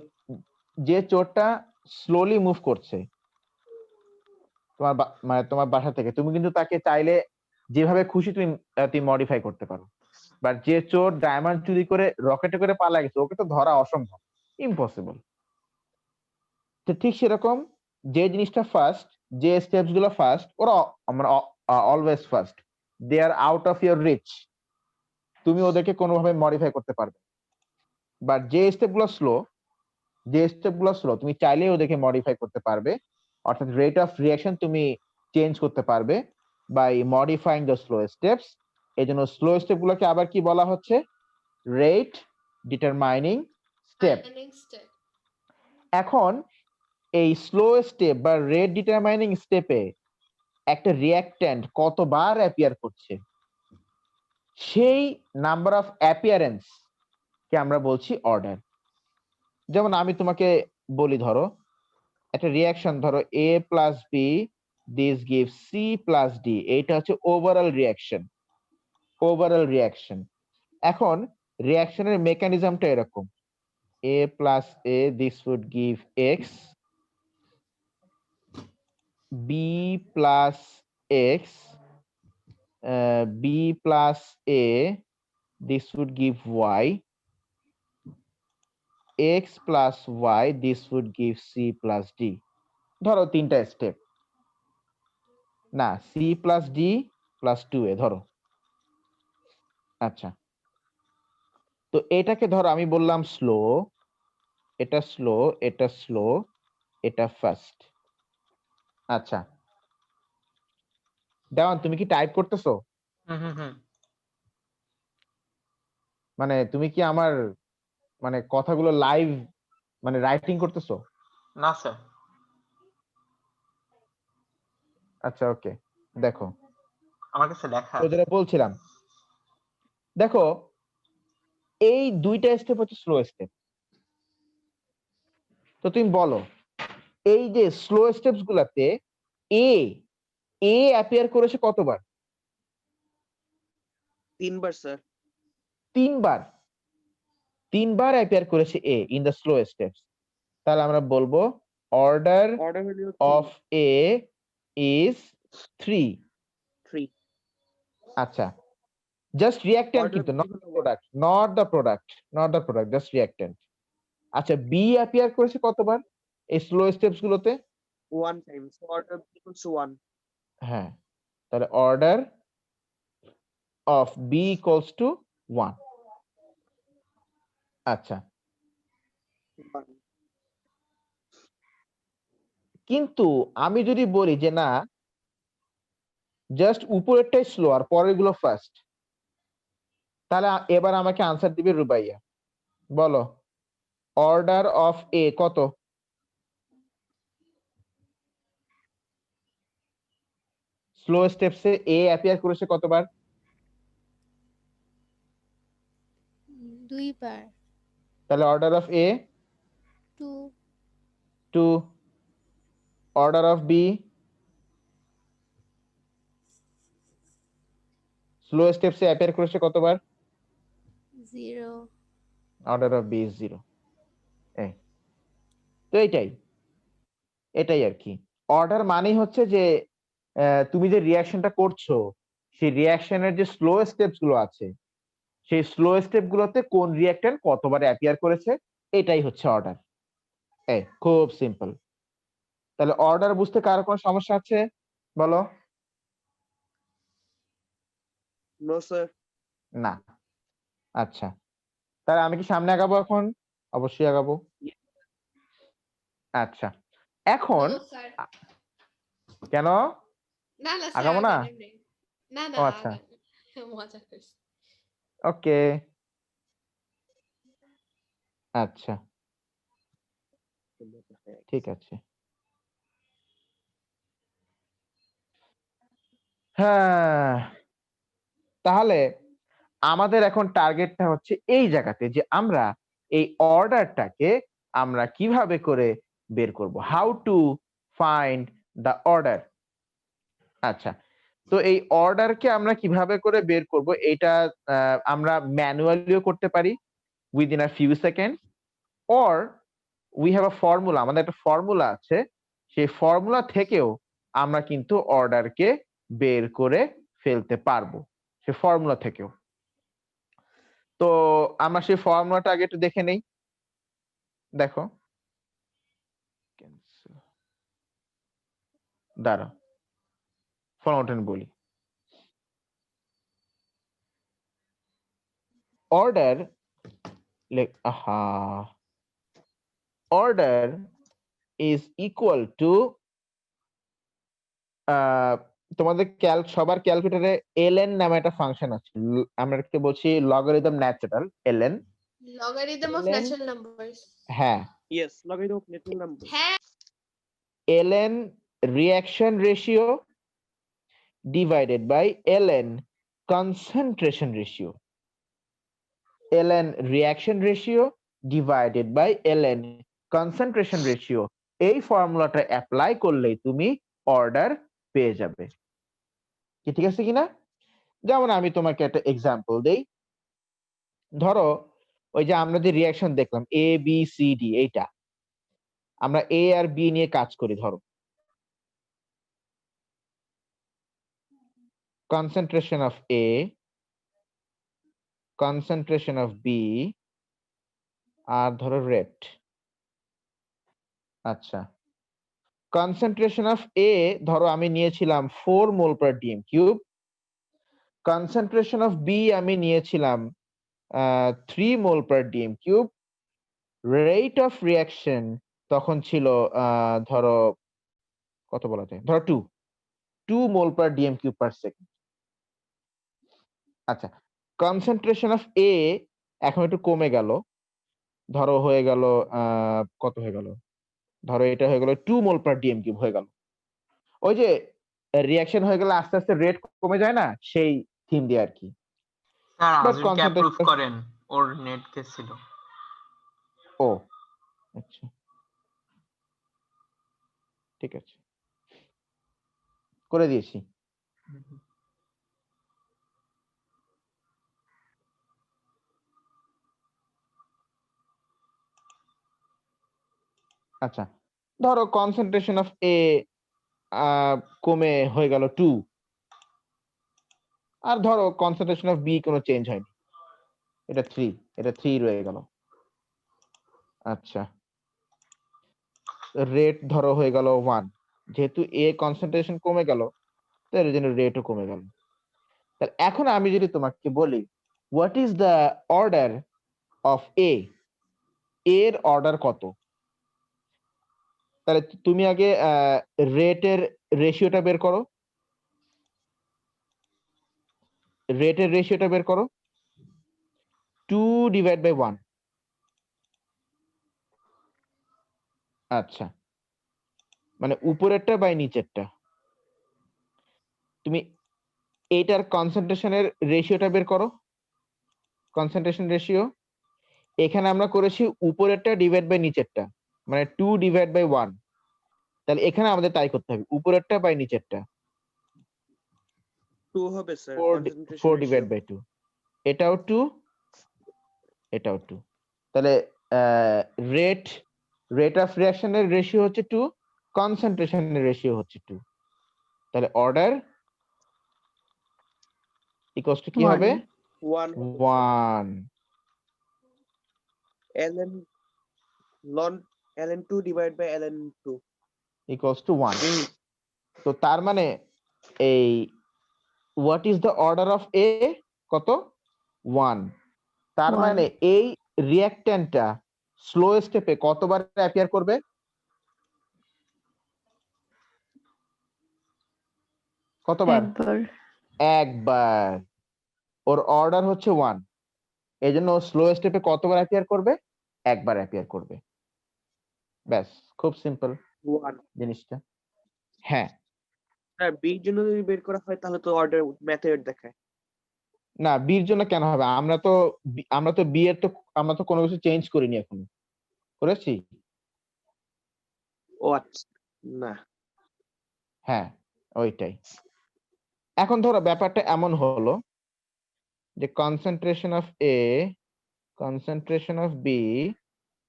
যে চোরটা স্লোলি মুভ করছে তোমার মানে তোমার বাসা থেকে, তুমি কিন্তু তাকে চাইলে যেভাবে খুশি তুমি তুমি মডিফাই করতে পারো। বাট যে চোর ডায়মন্ড চুরি করে রকেটে করে পালা গেছে, ওকে তো ধরা অসম্ভব, ইম্পসিবল। তো ঠিক সেরকম যে জিনিসটা ফার্স্ট, যে স্টেপস গুলো ফার্স্ট, ওরা মানে always fast, they are out of your reach, তুমি ওদেরকে কোনোভাবে মডিফাই করতে পারবে। বাট যে স্টেপ গুলো স্লো তুমি চাইলেই ওদেরকে মডিফাই করতে পারবে, অর্থাৎ রেট অফ রিয়াকশন তুমি চেঞ্জ করতে পারবে by modifying the slow steps. এই জন্য স্লো স্টেপ গুলোকে আবার কি বলা হচ্ছে? Rate determining step. এখন এই স্লো স্টেপ বা রেট ডিটারমাইনিং স্টেপে একটা রিঅ্যাক্ট্যান্ট কতবার অ্যাপিয়ার করছে সেই নাম্বার অফ অ্যাপিয়ারেন্স কে আমরা বলছি অর্ডার। যেমন আমি তোমাকে বলি, ধরো একটা রিয়াকশন, ধরো A plus B this give C plus D, এইটা হচ্ছে ওভারঅল রিয়াকশন। এখন রিয়াকশনের মেকানিজমটা এরকম, a plus a this would give x, b plus x, b plus a this would give y, x plus y this would give c plus d। ধরো তিনটা step, না c plus d plus 2a ধরো। আচ্ছা, তো এটাকে ধরো আমি বললাম স্লো, এটা স্লো, এটা স্লো, এটা ফাস্ট। আচ্ছা দেওয়ান, তুমি কি টাইপ করতেছো? হুম। মানে তুমি কি আমার মানে কথাগুলো লাইভ মানে রাইটিং করতেছো? না স্যার। আচ্ছা ওকে, দেখো আমার কাছে লেখা তো আছে। যেটা বলছিলাম, দেখো এই দুইটা স্টেপ হচ্ছে স্লো স্টেপ। তো তুমি বলো, এই যে স্লো স্টেপস গুলাতে এ অ্যাপিয়ার করেছে কতবার? 3 বার স্যার। তিনবার অ্যাপিয়ার করেছে A in the slow steps. তাহলে আমরা বলবো অর্ডার অর্ডার হলো অফ এ ইজ 3। 3। আচ্ছা, জাস্ট রিঅ্যাক্ট্যান্ট Order কিন্তু, of নট B দ্য হলো product, not the product, just reactant. আচ্ছা, বি অ্যাপিয়ার করেছে কতবার এই স্লো স্টেপস গুলোতে? 1 time. So order of B equals to 1. হ্যাঁ, তাহলে order of B equals to 1। আচ্ছা, 1. কিন্তু আমি যদি বলি যে না, জাস্ট উপরেরটাই স্লো আর পরেরগুলো ফাস্ট, তাহলে এবার আমাকে আনসার দিবে রুবাইয়া। বলো অর্ডার অফ এ কত? স্লো স্টেপসে এ অ্যাপিয়ার করেছে কতবার? 2 বার। তাহলে order of A 2 2, order of B slow স্টেপসে অ্যাপিয়ার করেছে কতবার? 0 অর্ডার অফ বি ইজ 0। তো এটাই আর কি। অর্ডার মানেই হচ্ছে যে তুমি যে রিয়াকশনটা করছো সেই রিয়াকশনের যে স্লো স্টেপস গুলো আছে, সেই স্লো স্টেপ গুলোতে কোন রিঅ্যাক্ট্যান্ট কতবার অ্যাপিয়ার করেছে, এটাই হচ্ছে অর্ডার। খুব সিম্পল। তাহলে অর্ডার বুঝতে কারো কোনো সমস্যা আছে বলো? No sir. না। আচ্ছা, তাহলে আমি কি সামনে আগাবো এখন? অবশ্যই আগাবো। আচ্ছা, এখন No, sir. কেন না না স্যার, আগাবো না? আগানোর নেই। না না ও আচ্ছা, মজা করছি। ওকে। আচ্ছা ঠিক আছে। হ্যাঁ, তাহলে আমাদের এখন টার্গেটটা হচ্ছে এই জায়গাতে যে আমরা এই অর্ডারটাকে আমরা কিভাবে করে বের করব, how to find the order. আচ্ছা, তো এই অর্ডারকে আমরা কিভাবে করে বের করব, এটা আমরা ম্যানুয়ালিও করতে পারি within a few seconds, or we have a formula, আমাদের একটা ফর্মুলা আছে, সেই ফর্মুলা থেকেও আমরা কিন্তু অর্ডারকে বের করে ফেলতে পারবো, সে ফর্মুলা থেকেও। তো আমরা সেই ফর্মুলাটা আগে একটু দেখে নেই। দেখো, দাঁড়াও ফর্মুলাটা বলি। Order order is equal two, তোমাদের সবার ক্যালকুলেটরে ln নামে একটা ফাংশন আছে, আমরা এটাকে বলছি logarithm natural ln। Logarithm of ln natural numbers. হ্যাঁ, Yes, logarithm of natural number. হ্যাঁ, ln reaction ratio divided by ln concentration ratio, ln reaction ratio divided by ln concentration ratio, এই ফর্মুলাটা অ্যাপ্লাই করলেই তুমি অর্ডার পেয়ে যাবে। কি ঠিক আছে কিনা? যেমন আমি তোমাকে একটা এক্সাম্পল দেই। ধরো ওই যে আমরা যে রিঅ্যাকশন দেখলাম এ বি সি ডি, এইটা আমরা এ আর বি নিয়ে কাজ করি। ধরো concentration of A, concentration of B, আর ধরো রেট। আচ্ছা, concentration of A ধরো আমি নিয়েছিলাম 4 mole per DM cube, concentration of B আমি নিয়েছিলাম 3 mole per DM cube, rate of reaction তখন ছিল ধরো কত বলা যায়, ধরো 2 mole per DM cube per second. আচ্ছা, কনসেন্ট্রেশন অফ এ এখন একটু কমে গেল, ধরো হয়ে গেল কত হয়ে গেল, ধরো এটা হয়ে গেল 2 মোল পার ডিএম কিউব হয়ে গেল। ওই যে রিঅ্যাকশন হয়ে গেলে আস্তে আস্তে রেট কমে যায় না, সেই থিম দিয়ে আর কি। স্যার বাট আজকে অ্যাপ্রুভ করেন, ওর নেট কেস ছিল। ও আচ্ছা, ঠিক আছে, করে দিয়েছি। আচ্ছা, ধরো কনসেন্ট্রেশন অফ এ কমে হয়ে গেল 2, আর ধরো কনসেন্ট্রেশন অফ বি কোনো চেঞ্জ হয়নি, এটা 3, এটা 3 রয়ে গেল। আচ্ছা, রেট ধরো হয়ে গেল 1, যেহেতু এ কনসেন্ট্রেশন কমে গেল তার জন্য রেটও কমে গেল। তাহলে এখন আমি যদি তোমাকে বলি what is the order of A, এর অর্ডার কত, তাহলে তুমি আগে রেটের রেশিওটা বের করো, রেটের রেশিওটা বের করো, 2/1। আচ্ছা, মানে উপরেরটা বাই নিচেরটা। তুমি এইটার কনসেন্ট্রেশনের রেশিওটা বের করো, কনসেন্ট্রেশন রেশিও। এখানে আমরা করেছি উপরেরটা ডিভাইড বাই নিচেরটা, মানে 2/1। তাহলে এখানে আমাদের তাই করতে হবে, উপরেরটা বাই নিচেরটা। 2 হবে স্যার 4/2, এটাও 2, এটাও 2। তাহলে রেট অফ রিঅ্যাকশনের রেশিও হচ্ছে 2, কনসেন্ট্রেশনের রেশিও হচ্ছে 2। তাহলে অর্ডার ইকুয়ালস টু কি হবে? 1। ln ln ln 2 divided by ln 2 equals to 1। তো তার মানে এই what is the order of A কত? 1। তার মানে এই রিঅ্যাকট্যান্টটা স্লো স্টেপে কতবার অ্যাপিয়ার করবে? কতবার? একবার। ওর অর্ডার হচ্ছে 1, এই জন্য স্লো স্টেপে কতবার অ্যাপিয়ার করবে? একবার অ্যাপিয়ার করবে। ব্যাস, খুব সিম্পল 1 জিনিসটা। হ্যাঁ, স্যার বি এর জন্য যদি বের করা হয় তাহলে তো অর্ডার মেথড দেখায়। না বির জন্য কেন হবে? আমরা তো বি এর তো আমরা তো কোনো কিছু চেঞ্জ করিনি এখনো, করেছি? ও আচ্ছা, না হ্যাঁ, ওইটাই। এখন ধরো ব্যাপারটা এমন হলো যে concentration of A, concentration of B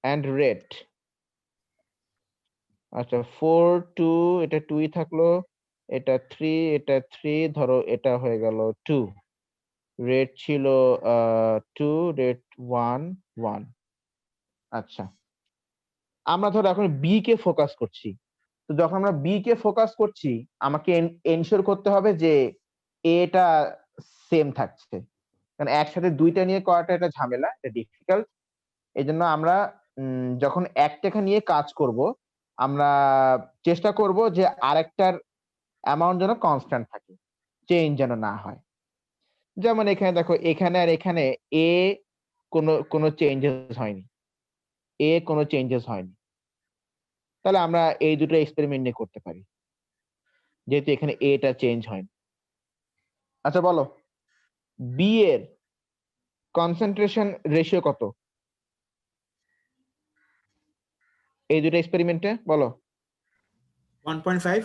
and rate. আচ্ছা, 4 2, এটা 2ই থাকলো, এটা 3, এটা 3, ধরো এটা হয়ে গেল 2। রেট ছিল 2, রেট 1 1। আচ্ছা, আমরা ধরো এখন বি কে ফোকাস করছি। তো যখন আমরা বি কে ফোকাস করছি আমাকে এনশিওর করতে হবে যে এটা সেম থাকছে, কারণ একসাথে দুইটা নিয়ে করাটা এটা ঝামেলা, এটা ডিফিকাল্ট। এই জন্য আমরা যখন একটা নিয়ে কাজ করব আমরা চেষ্টা করব যে আরেকটার অ্যামাউন্ট যেন কনস্ট্যান্ট থাকে, চেঞ্জ যেন না হয়। যেমন এখানে দেখো, এখানে আর এখানে এ কোনো চেঞ্জেস হয়নি, এ কোনো চেঞ্জেস হয়নি। তাহলে আমরা এই দুটো এক্সপেরিমেন্ট নিয়ে করতে পারি, যেহেতু এখানে এটা চেঞ্জ হয়নি। আচ্ছা বলো, বি এর কনসেন্ট্রেশন রেশিও কত? এই দুটো এক্সপেরিমেন্টে বলো। 1.5.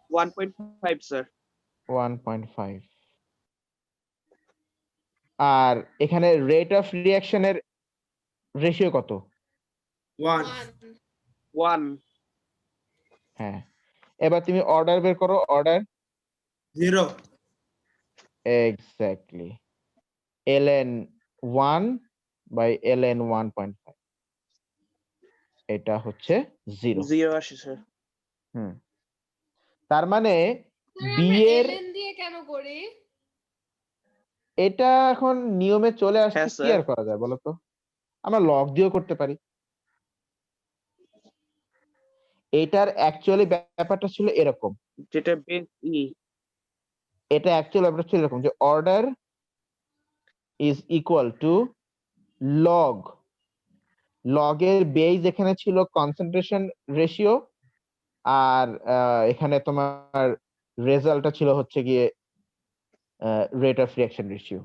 1.5 sir. 1.5। আর এখানে রেট অফ রিঅ্যাকশনের রেশিও কত? 1. 1. হ্যাঁ, এবার তুমি অর্ডার বের করো, order. 0. Exactly, ln 1 by ln 1.5, এটা হচ্ছে 0। 0 আসে স্যার। তার মানে স্যার বি আমরা এর ln দিয়ে কেন করি? এটা এখন নিয়মে চলে আসছে, হ্যাঁ, কি স্যার। আর করা যায় বলো তো? আমরা লগ দিয়েও করতে পারি। এটার অ্যাকচুয়ালি ব্যাপারটা ছিল এরকম, যেটা বেস ই। এটা অ্যাকচুয়ালি ব্যাপারটা ছিল এরকম যে order is equal to log, লগের বেজ এখানে ছিল কনসেন্ট্রেশন রেশিও, আর এখানে তোমার রেজাল্টটা ছিল হচ্ছে গিয়ে রেট অফ রিঅ্যাকশন রেশিও।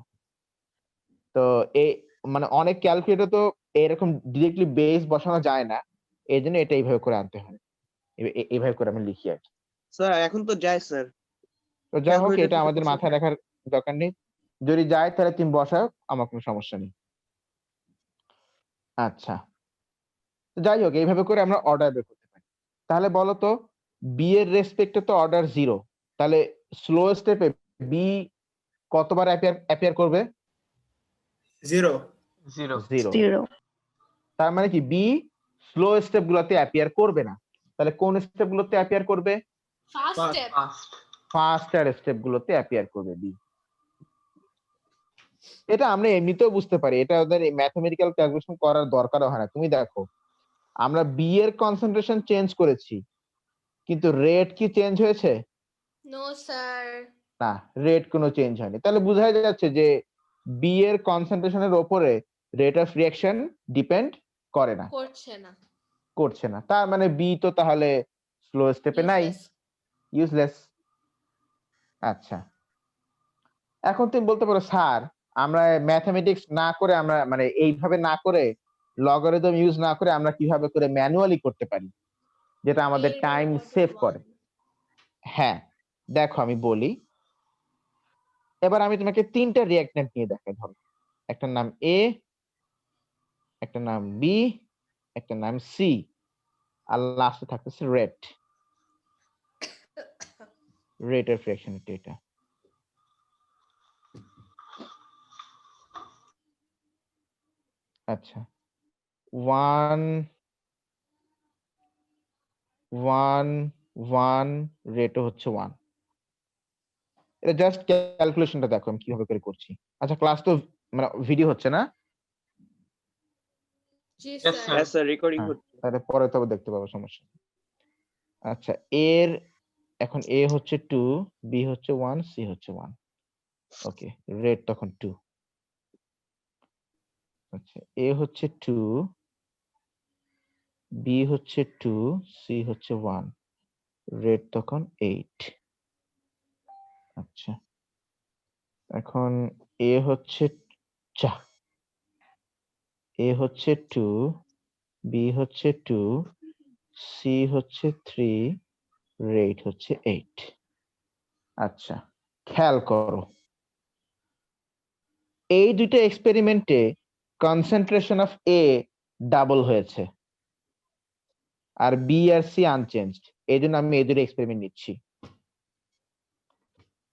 তো এই মানে অনেক ক্যালকুলেটর তো এরকম ডিরেক্টলি বেস বসানো যায় না, এই জন্য এটা এইভাবে করে আনতে হয়, এইভাবে করে আমি লিখি আর কি। স্যার এখন তো যায় স্যার। তো যাই হোক, Calculator এটা থেকে আমাদের বসাতে মাথায় রাখার দরকার নেই, যদি যায় তাহলে তুমি বসাও, আমার কোনো সমস্যা নেই। আচ্ছা, তো যাই হোক, এইভাবে করে আমরা অর্ডার বের করতে পারি। তাহলে বলো তো, বি এর রেসপেক্টে তো অর্ডার 0, তাহলে স্লো স্টেপে বি কতবার অ্যাপিয়ার করবে? 0. 0 0। তার মানে কি বি স্লো স্টেপ গুলোতে অ্যাপিয়ার করবে না, তাহলে কোন স্টেপ গুলোতে অ্যাপিয়ার করবে? First Fast. Step. First faster step গুলোতে অ্যাপিয়ার করবে বি। এটা আমরা এমনিতেও বুঝতে পারি, এটা ওদের ম্যাথমেটিক্যাল ক্যালকুলেশন করার দরকারও হয় না। তুমি দেখো, আমরা বি এর কনসেন্ট্রেশন চেঞ্জ করেছি, কিন্তু রেট কি চেঞ্জ হয়েছে? No sir. না, রেট কোনো চেঞ্জ হয়নি। তাহলে বোঝাই যাচ্ছে যে বি এর কনসেন্ট্রেশনের উপরে রেট অফ রিঅ্যাকশন ডিপেন্ড করে না, করছে না। করছে না। তার মানে বি তো তাহলে স্লো স্টেপে নাই, Useless. ইউজলেস। আচ্ছা, এখন তুমি বলতে পারো স্যার, আমরা ম্যাথমেটিক্স না করে, আমরা মানে এইভাবে না করে, লগারিদম ইউজ না করে আমরা কিভাবে করে ম্যানুয়ালি করতে পারি, যেটা আমাদের A টাইম dot সেভ 1. করে? হ্যাঁ, দেখো আমি বলি। এবার আমি তোমাকে 3টা রিঅ্যাকট্যান্ট নিয়ে দেখাই। ধরো একটার নাম এ, একটা নাম বি, একটা নাম সি, আর লাস্টে থাকতেছে রেট, রেট অফ রিঅ্যাকশন এটা। আচ্ছা, 1 1 1, রেটও হচ্ছে 1। এটা জাস্ট ক্যালকুলেশনটা দেখো আমি কিভাবে করে করছি। আচ্ছা, ক্লাস তো মানে ভিডিও হচ্ছে না? জি Yes, স্যার। sir. হ্যাঁ স্যার রেকর্ডিং হ্যাঁ, হচ্ছে। তাহলে পরে তবে দেখতে পাবো, সমস্যা নেই। আচ্ছা, এর এখন এ হচ্ছে 2, বি হচ্ছে 1, সি হচ্ছে 1। ওকে, রেট তখন 2। আচ্ছা, এ হচ্ছে 2, বি হচ্ছে 2, সি হচ্ছে 1, রেট তখন 8। আচ্ছা, এখন এ হচ্ছে এ হচ্ছে 2, বি হচ্ছে 2, সি হচ্ছে 3, রেট হচ্ছে 8। আচ্ছা, খেয়াল করো, এই দুটো এক্সপেরিমেন্টে কনসেন্ট্রেশন অফ এ ডাবল হয়েছে, আর বি আর সি আনচেঞ্জড। এই জন্য আমি এই দুটো এক্সপেরিমেন্ট নিচ্ছি।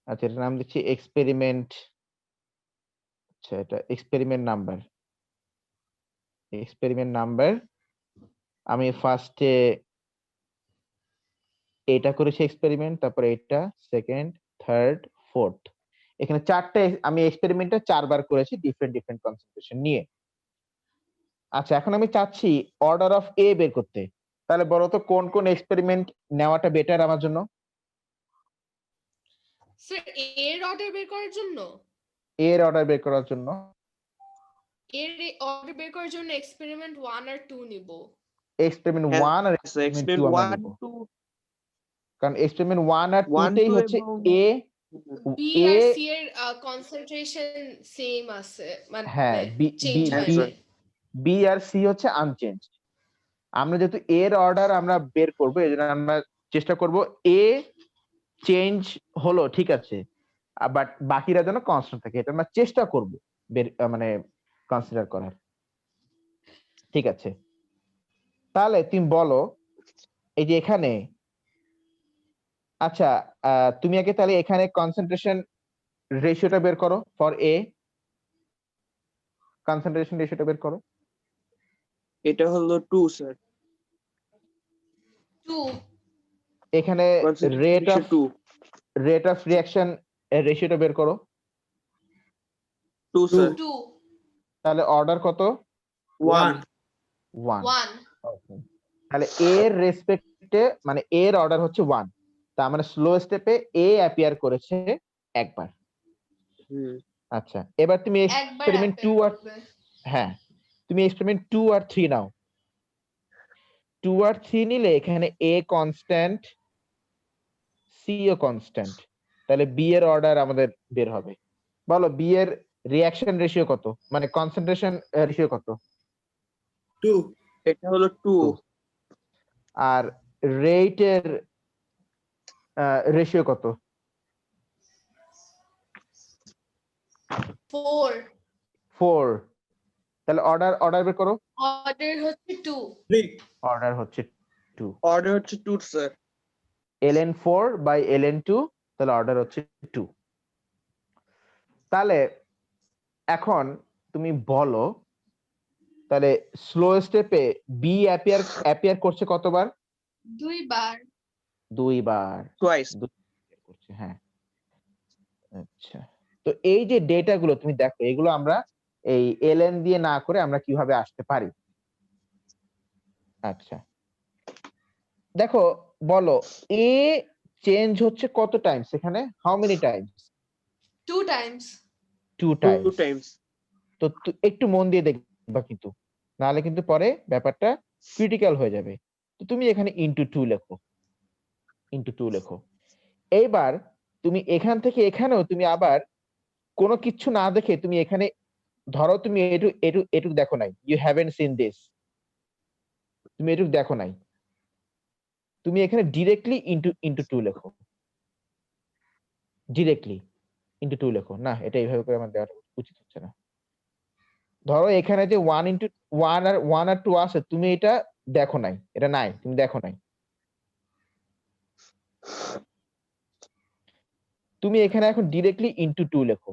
আচ্ছা, এটার নাম দিচ্ছি এক্সপেরিমেন্ট। আচ্ছা, এটা এক্সপেরিমেন্ট নাম্বার। আমি ফার্স্টে এটা করেছি এক্সপেরিমেন্ট, তারপরে এটা, সেকেন্ড, থার্ড, ফোর্থ। এখানে 4টে আমি এক্সপেরিমেন্টটা 4বার করেছি ডিফারেন্ট কনসেন্ট্রেশন নিয়ে। আচ্ছা, এখন আমি চাচ্ছি অর্ডার অফ এ বের করতে। তাহলে বলো তো কোন কোন এক্সপেরিমেন্ট নেওয়াটা বেটার আমার জন্য? স্যার এর অর্ডার বের করার জন্য, এর অর্ডার বের করার জন্য এক্সপেরিমেন্ট 1 আর 2 নিব। এক্সপেরিমেন্ট হ্যাঁ 1 আর স্যার এক্সপেরিমেন্ট 2 এক্সপেরিমেন্ট আমরা 1 নিব, 2 কারণ এক্সপেরিমেন্ট 1 আর 2 1 তেই 2 হচ্ছে এবং এ B A আর C এর কনসেন্ট্রেশন সেম আছে মানে হ্যাঁ চেঞ্জ হয় B- নাই। B আর C হচ্ছে আনচেঞ্জ। আমরা যেহেতু এর অর্ডার আমরা বের করবো, এই জন্য আমরা চেষ্টা করব এ চেঞ্জ হলো ঠিক আছে, বাট বাকিরা যেন কনস্ট্যান্ট থাকে, এটা আমরা চেষ্টা করব বের মানে কনসিডার করার। ঠিক আছে, তাহলে তুমি বলো এই যে এখানে, আচ্ছা তুমি আগে তাহলে এখানে কনসেন্ট্রেশন রেশিওটা বের করো ফর এ, কনসেন্ট্রেশন রেশিওটা বের করো। এটা হলো 2 স্যার। 2 এখানে কনসেন্ট্রেশন 2 রেট অফ রিঅ্যাকশন রেশিওটা বের করো। 2 স্যার। 2 তাহলে অর্ডার কত? 1. 1। 1 তাহলে এর রেসপেক্টে মানে এর অর্ডার হচ্ছে 1, তার মানে স্লো স্টেপে এ অ্যাপিয়ার করেছে একবার। হুম। আচ্ছা, এবার তুমি একবার এক্সপেরিমেন্ট 2 আর করবে। হ্যাঁ তুমি এক্সপেরিমেন্ট 2 আর 3 নাও। 2 আর 3 নিলে এখানে এ কনস্ট্যান্ট, সি ও কনস্ট্যান্ট, তাহলে বি এর অর্ডার আমাদের বের হবে। বলো বি এর রিঅ্যাকশন রেশিও কত, মানে কনসেন্ট্রেশন রেশিও কত? 2. এটা হলো 2। আর রেটের রেশিও কত? 4 4। তাহলে অর্ডার বের করো। অর্ডার হচ্ছে 2 3. অর্ডার হচ্ছে 2, অর্ডার হচ্ছে 2 স্যার। ln4 বাই ln2, তাহলে অর্ডার হচ্ছে 2। তাহলে এখন তুমি বলো তাহলে স্লো স্টেপে বি অ্যাপিয়ার করছে কতবার? 2 বার 2 বার টুয়াইস। করছে, হ্যাঁ। আচ্ছা, তো এই যে ডেটা গুলো তুমি দেখো, এগুলো আমরা এই ln দিয়ে না করে আমরা কিভাবে আসতে পারি। আচ্ছা দেখো, বলো এ চেঞ্জ হচ্ছে কত টাইমস এখানে, how many Times? 2 Times 2 2 Times. Times. তো একটু মন দিয়ে দেখবা কিন্তু, নাহলে কিন্তু পরে ব্যাপারটা ক্রিটিক্যাল হয়ে যাবে। তো তুমি এখানে ইনটু 2 লেখো, ইনটু 2 লেখো। এইবার তুমি এখান থেকে এখানেও তুমি আবার কোনো কিছু না দেখে তুমি এখানে ধরো তুমি এটুক দেখো নাই, ইউ হ্যাভেন্ট সিন দিস, তুমি এটুক দেখো নাই, তুমি এখানে ডিরেক্টলি ইনটু 2 লেখো, ডিরেক্টলি ইনটু 2 লেখো। না, এটা এইভাবে করে আমার দেওয়াটা উচিত হচ্ছে না। ধরো এখানে যে 1 আর 2 আছে, তুমি এটা দেখো নাই, এটা নাই, তুমি দেখো নাই, তুমি এখানে এখন ডিরেক্টলি ইনটু 2 লেখো,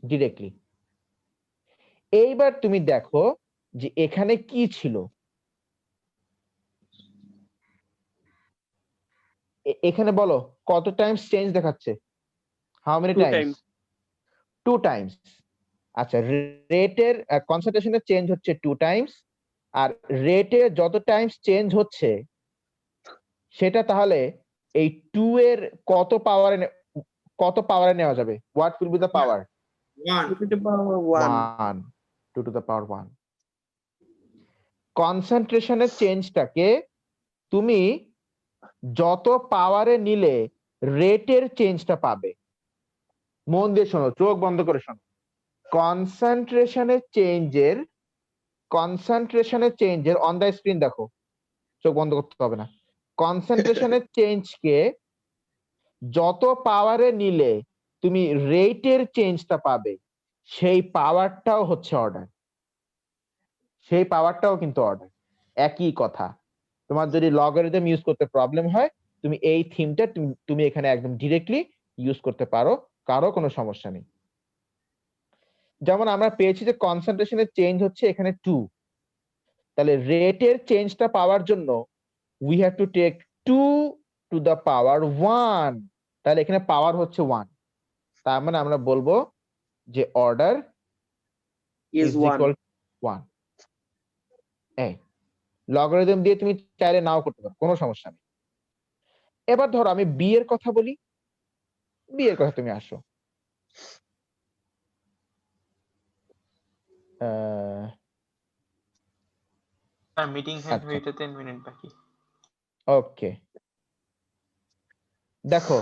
ডিরেক্টলি। এইবার তুমি দেখো যে এখানে কি ছিল, এখানে বলো কত টাইমস চেঞ্জ দেখাচ্ছে, how many 2 Times? Times. 2 Times. আচ্ছা, রেটের কনসেন্ট্রেশনের চেঞ্জ হচ্ছে 2 টাইমস, আর রেটে যত টাইমস চেঞ্জ হচ্ছে সেটা তাহলে এই 2 এর কত পাওয়ারে নেওয়া যাবে? What will be the power? 1. 2 to the power 1। 1, 2 to the power 1। কনসেন্ট্রেশনের চেঞ্জটাকে তুমি যত পাওয়ারে নিলে রেটের চেঞ্জটা পাবে। মন দিয়ে শোনো, চোখ বন্ধ করে শোনো। কনসেন্ট্রেশনের চেঞ্জের অন দ্য স্ক্রিন দেখো, চোখ বন্ধ করতে হবে না। কনসেন্ট্রেশনের চেঞ্জকে যত পাওয়ারে নিলে তুমি রেটের চেঞ্জটা পাবে, সেই পাওয়ারটাও হচ্ছে অর্ডার, সেই পাওয়ারটাও কিন্তু অর্ডার। একই কথা। তোমার যদি লগারিদম ইউজ করতে প্রবলেম হয়, তুমি এই থিমটা তুমি এখানে একদম ডিরেক্টলি ইউজ করতে পারো, কারো কোনো সমস্যা নেই। যেমন আমরা পেয়েছি যে কনসেন্ট্রেশনের চেঞ্জ হচ্ছে এখানে 2, তাহলে রেটের চেঞ্জটা পাওয়ার জন্য we have to take 2 to the power 1, তাহলে এখানে পাওয়ার হচ্ছে 1, তার মানে আমরা বলবো যে অর্ডার is ইজ 1। ইকুয়াল 1। এই লগারিদম দিয়ে তুমি চাইলে নাও করতে পারো, কোনো সমস্যা নেই। এবার ধরো আমি বি এর কথা বলি, বি এর কথা তুমি আসো। মিটিং শেষ আচ্ছা। হইতে 10 মিনিট বাকি। ওকে, দেখো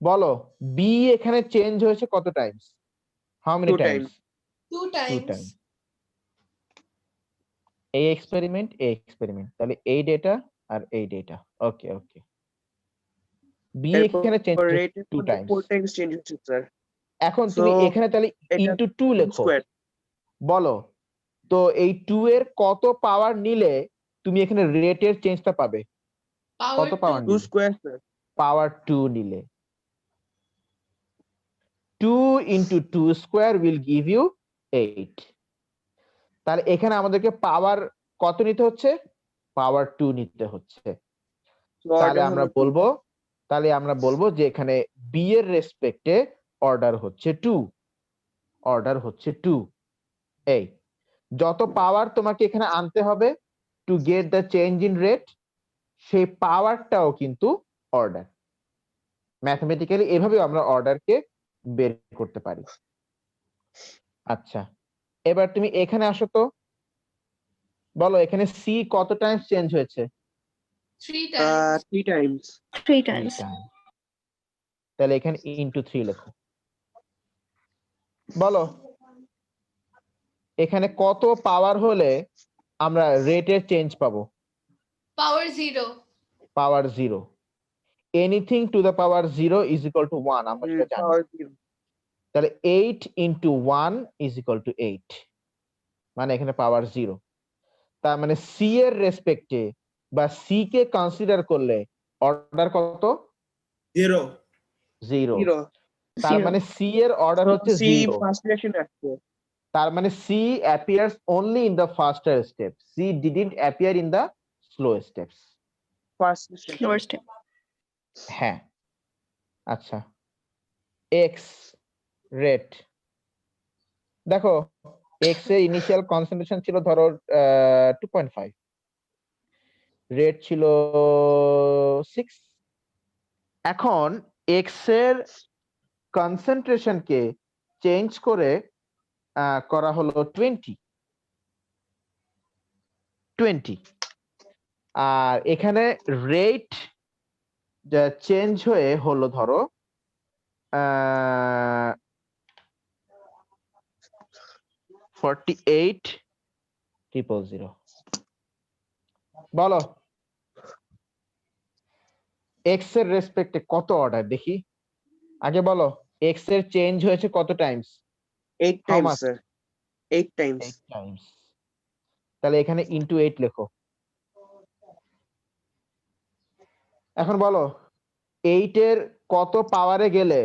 বলো বি এখানে চেঞ্জ হয়েছে কত Times? How many 2 Times? 2 2 times. Times. এই এক্সপেরিমেন্ট তাহলে এই ডেটা আর এই ডেটা। ওকে ওকে, বি এখানে চেঞ্জ এরপর হয়েছে রেট 2 টাইমস। 4 টাইমস চেঞ্জ হচ্ছে স্যার। এখন তুমি So, এখানে তাহলে এটা ইনটু 2 লেখো। স্কয়ার বলো তো এই 2 এর কত পাওয়ার নিলে তুমি এখানে রেটের চেঞ্জটা পাবে? Power কত পাওয়ার 2 নিলে? Square sir. পাওয়ার 2 নিলে 2 into 2 square will give you 8। তাহলে এখানে আমাদেরকে পাওয়ার কত নিতে হচ্ছে? পাওয়ার 2 নিতে হচ্ছে। So, তাহলে order আমরা হলো 2। বলবো যে এখানে বি এর রেসপেক্টে অর্ডার হচ্ছে 2। অর্ডার হচ্ছে 2। এই যত পাওয়ার তোমাকে এখানে আনতে হবে to get the change in rate, সেই পাওয়ারটাও কিন্তু অর্ডার। ম্যাথমেটিক্যালি এভাবে আমরা অর্ডারকে বের করতে পারি। আচ্ছা, এবার তুমি এখানে আসো তো, বলো এখানে সি কত টাইমস চেঞ্জ হয়েছে? 3 times. 3 টাইমস। 3 times. তাহলে এখানে ইনটু 3 লেখো। বলো এখানে কত পাওয়ার হলে আমরা রেটের চেঞ্জ পাবো? Power 0. Power 0। Anything to the power 0 is equal two 1, আমরা সেটা জানি। পাওয়ার 0। তাহলে 8 into 1 is equal to 8, মানে এখানে পাওয়ার 0। তার মানে সি এর রেসপেক্টে বা সি কে কনসিডার করলে অর্ডার কত? 0 0। 0। তার 0. মানে সি এর অর্ডার হচ্ছে সি 0। ফার্স্ট রিঅ্যাকশন আসছে। তার মানে C appears only in the faster step, C didn't appear in the slow steps. Fast Lower step. হ্যাঁ, আচ্ছা, এক্স রেট দেখো, এক্স এর ইনিশিয়াল কনসেন্ট্রেশন ছিল ধরো 2.5, রেট ছিল 6। এখন এক্স এর কনসেন্ট্রেশনকে চেঞ্জ করে করা হলো 20, আর এখানে রেট চেঞ্জ হয়ে হলো ধরো 48,000। বলো এক্স এর রেসপেক্টে কত অর্ডার দেখি, আগে বলো এক্স এর চেঞ্জ হয়েছে কত Times? 8 How Times much? Sir. 8 Times. 8 Times. তাহলে এখানে ইনটু 8 লেখো। এখন বলো 8 এর কত পাওয়ারে গেলে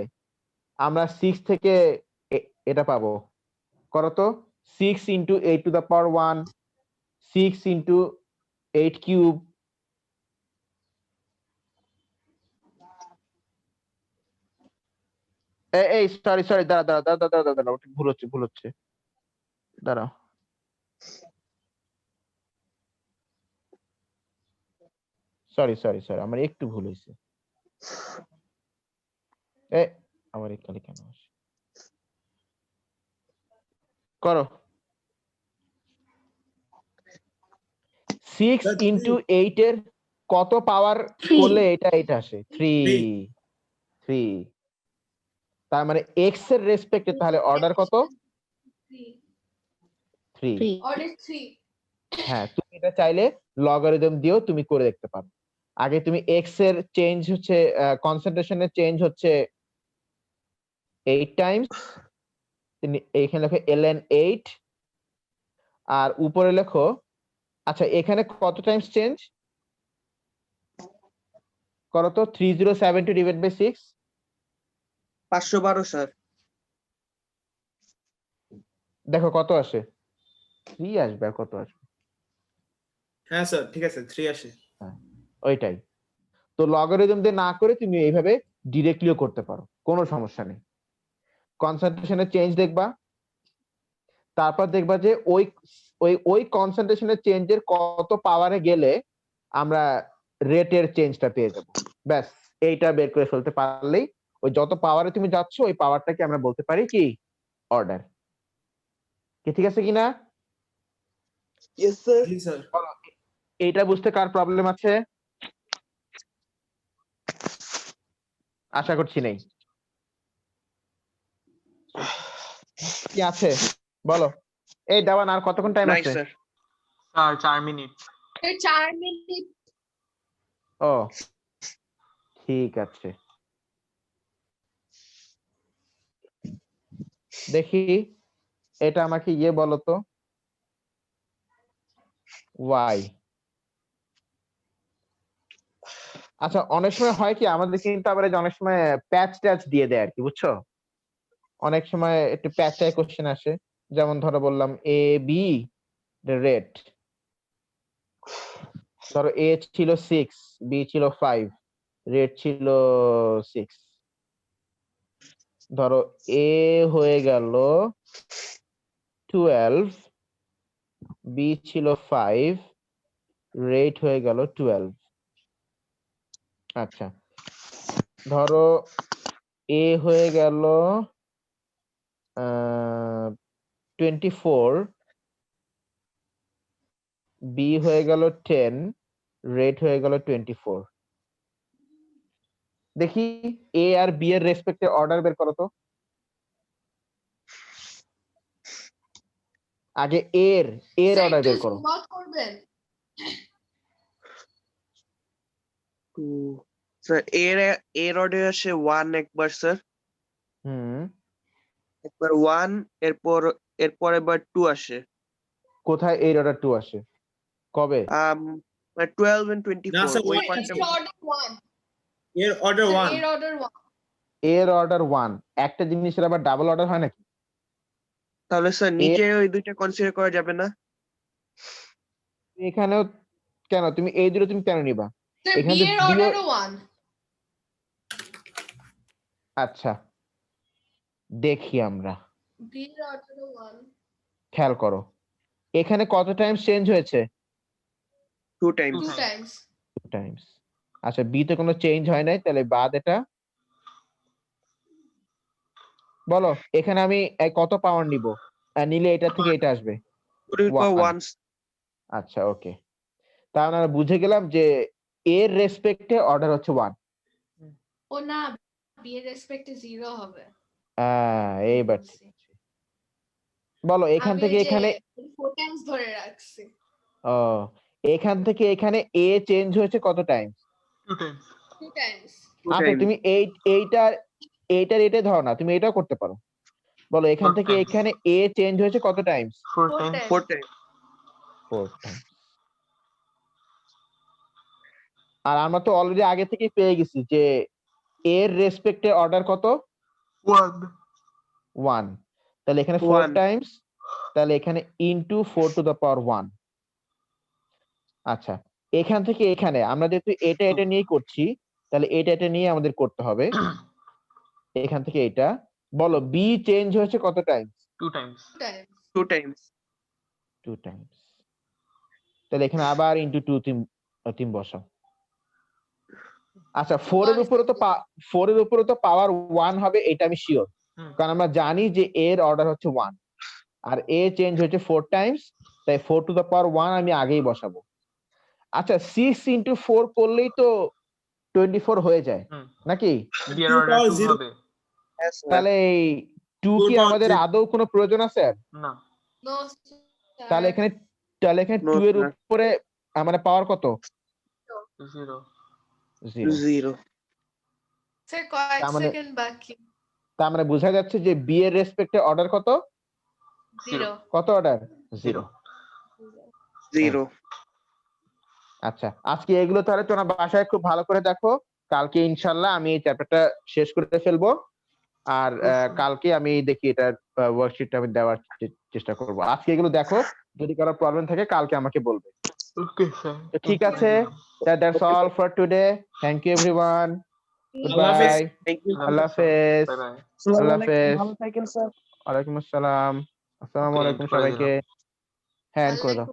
আমরা 6 থেকে এটা পাবো? করো তো, 6 into 8 to the power 1, 6 into 8 cube. এই সরি দাঁড়া, ভুল হচ্ছে দাঁড়াও। সরি আমার একটু ভুল হয়েছে। আমার এখানে কেন আসে? করো 6 into 8 এর কত পাওয়ার 3. করলে এটা আসে? 3। তার মানে এক্স এর রেসপেক্টে তাহলে অর্ডার কত? 3। 3. Order 3. হ্যাঁ, তুমি এটা চাইলে লগারিদম দিয়েও তুমি করে দেখতে পারো। আগে তুমি এক্স এর চেঞ্জ হচ্ছে কনসেন্ট্রেশনের চেঞ্জ হচ্ছে 8 টাইমস, এইখানে লেখো ln 8, আর উপরে লেখো, আচ্ছা এখানে কত টাইমস চেঞ্জ করো তো? 3072 ডিভাইড বাই 6, 512 স্যার। দেখো কত আসে? 3 আসবে। আর কত আসবে? হ্যাঁ স্যার ঠিক আছে 3 আসে। ওইটাই তো, লগারিদম দিয়ে না করে তুমি এইভাবে ডিরেক্টলিও করতে পারো, কোনো সমস্যা নেই। কনসেন্ট্রেশনের চেঞ্জ দেখবা, তারপর দেখবা যে ওই কনসেন্ট্রেশনের চেঞ্জের কত পাওয়ারে গেলে আমরা রেটের চেঞ্জটা পেয়ে যাব। ব্যাস, এইটা বের করে ফেলতে পারলেই ওই যত পাওয়ারে তুমি যাচ্ছ ওই পাওয়ারটাকে আমরা বলতে পারি কি? অর্ডার। কি ঠিক আছে কিনা? Yes sir. জি স্যার। এইটা বুঝতে কার প্রবলেম আছে? আশা করছি নেই। কি আছে বলো। এই দেওয়ান আর কতক্ষণ টাইম নাই আছে? স্যার। Sir 4 minute. 4 মিনিট। ও ঠিক আছে, দেখি এটা আমাকে বলো তো, ওয়াই। আচ্ছা অনেক সময় হয় কি আমাদের কিন্তু আবার এই যে অনেক সময় প্যাচ ট্যাচ দিয়ে দেয় আর কি, বুঝছো? অনেক সময় একটু প্যাচ ট্যাচ কোশ্চেন আসে, যেমন ধরো বললাম এ বি রেট, ধরো এ ছিল 6, বি ছিল 5, রেট ছিল 6। ধরো এ হয়ে গেল 12, বি ছিল 5, রেট হয়ে গেল 12। আচ্ছা ধরো এ হয়ে গেল 24, বি হয়ে গেল 10, রেট হয়ে গেল 24। দেখি এ আর বি এর রেসপেক্টে অর্ডার বের করো তো। আগে এর স্যার অর্ডার একটু বের করো। জুম আউট করবেন? স্যার এর অর্ডার আসে 1 একবার স্যার, হুম, একবার 1, এরপর এবার 2 আসে। কোথায় এর অর্ডার 2 আসে? কবে? 12 and না 24 স্যার ওই ওয়ান পার্টটা। এর অর্ডার 1। এর অর্ডার স্যার 1। এর অর্ডার 1। এর অর্ডার 1, একটা জিনিসের আবার ডাবল অর্ডার হয় নাকি? তাহলে স্যার নিচে ওই দুইটা কনসিডার করা যাবে না? এখানেও কেন তুমি এই দুটো তুমি কেন নিবা? স্যার এখানে বি তো এর B অর্ডারও 1। আচ্ছা দেখি আমরা, বি এর অর্ডারও 1। খেয়াল করো এখানে কত টাইমস চেঞ্জ হয়েছে? 2 টাইমস। 2 টাইমস। 2 টাইমস। আচ্ছা বি তে কোনো চেঞ্জ হয় নাই, তাহলে বাদ এটা। বলো এখানে আমি কত পাওয়ার নিব, নিলে এটা থেকে এটা আসবে 1। 1। আচ্ছা ওকে, তাহলে আমরা বুঝে গেলাম যে এর রেসপেক্টে অর্ডার হচ্ছে 1। ও না, বি এর রেসপেক্টে 0 হবে। এইবার ঠিক আছে। বলো এখান আমি থেকে ওই যে এখানে 4 টাইমস ধরে রাখছি। ও এখান থেকে এখানে এ চেঞ্জ হয়েছে কত টাইমস? 2 টাইমস। 2 টাইমস। আচ্ছা তুমি এইটার এটা ধরো না, তুমি এটাও করতে পারো। বলো এখান 4 থেকে times। এখানে এ চেঞ্জ হয়েছে কত times? 4 4 times. Times. 4 times. 4 times. আর আমরা তো অলরেডি আগে থেকে পেয়ে গেছি যে এর রেসপেক্টে অর্ডার কত? 1। 1। তাহলে এখানে 4 1। টাইমস, তাহলে এখানে ইনটু 4 টু দ্য পাওয়ার 1। আচ্ছা এখান থেকে এখানে আমরা যেহেতু এটা নিয়েই করছি, তাহলে এটা নিয়ে আমাদের করতে হবে। এখান থেকে এটা বলো বি চেঞ্জ হয়েছে কত Times? 2 Times. 2 Times. 2 Times. 2 Times. তাহলে এখানে আবার ইনটু 2 তিন বসাও। আচ্ছা 4 এর উপরে তো পাওয়ার 1 হবে, এটা আমি শিওর, হুম। কারণ আমরা জানি যে এর অর্ডার হচ্ছে 1 আর এ চেঞ্জ হয়েছে 4 টাইমস, তাই 4 টু দ্য পাওয়ার 1 আমি আগেই বসাবো। আচ্ছা 6 ইনটু 4 করলেই তো 24 হয়ে যায় হুম। নাকি? বি এর অর্ডার 2 হবে। হ্যাঁ স্যার। তাহলে এই 2 কি আমাদের আদৌ কোনো প্রয়োজন আছে? না। নো তাহলে এখানে 2 এর No, sir. উপরে মানে পাওয়ার কত? 0। 0। 0। স্যার কয়েক তার মানে সেকেন্ড বাকি। তার মানে বোঝা যাচ্ছে যে বি এর রেসপেক্টে অর্ডার কত? 0। কত অর্ডার? 0। 0। আচ্ছা আজকে এগুলো তাহলে তোমরা বাসায় খুব ভালো করে দেখো, কালকে ইনশাল্লাহ আমি এই চ্যাপ্টারটা শেষ করে ফেলবো। আর কালকে আমি দেখি এটার ওয়ার্কশিটটা আমি দেওয়ার চেষ্টা করব। আজকে এগুলো দেখো, যদি কারো প্রবলেম থাকে কালকে আমাকে বলবে। Okay sir. তো ঠিক আছে, that's all for today. Thank you everyone, আল্লাহ হাফেজ। Goodbye, Thank you. আল্লাহ হাফেজ, বাই বাই। আল্লাহ হাফেজ, ভালো থাকেন স্যার। ওয়ালাইকুম আসসালাম, আসসালামু Okay, আলাইকুম করে সবাইকে। দিলাম। হ্যাঁ end করে দাও।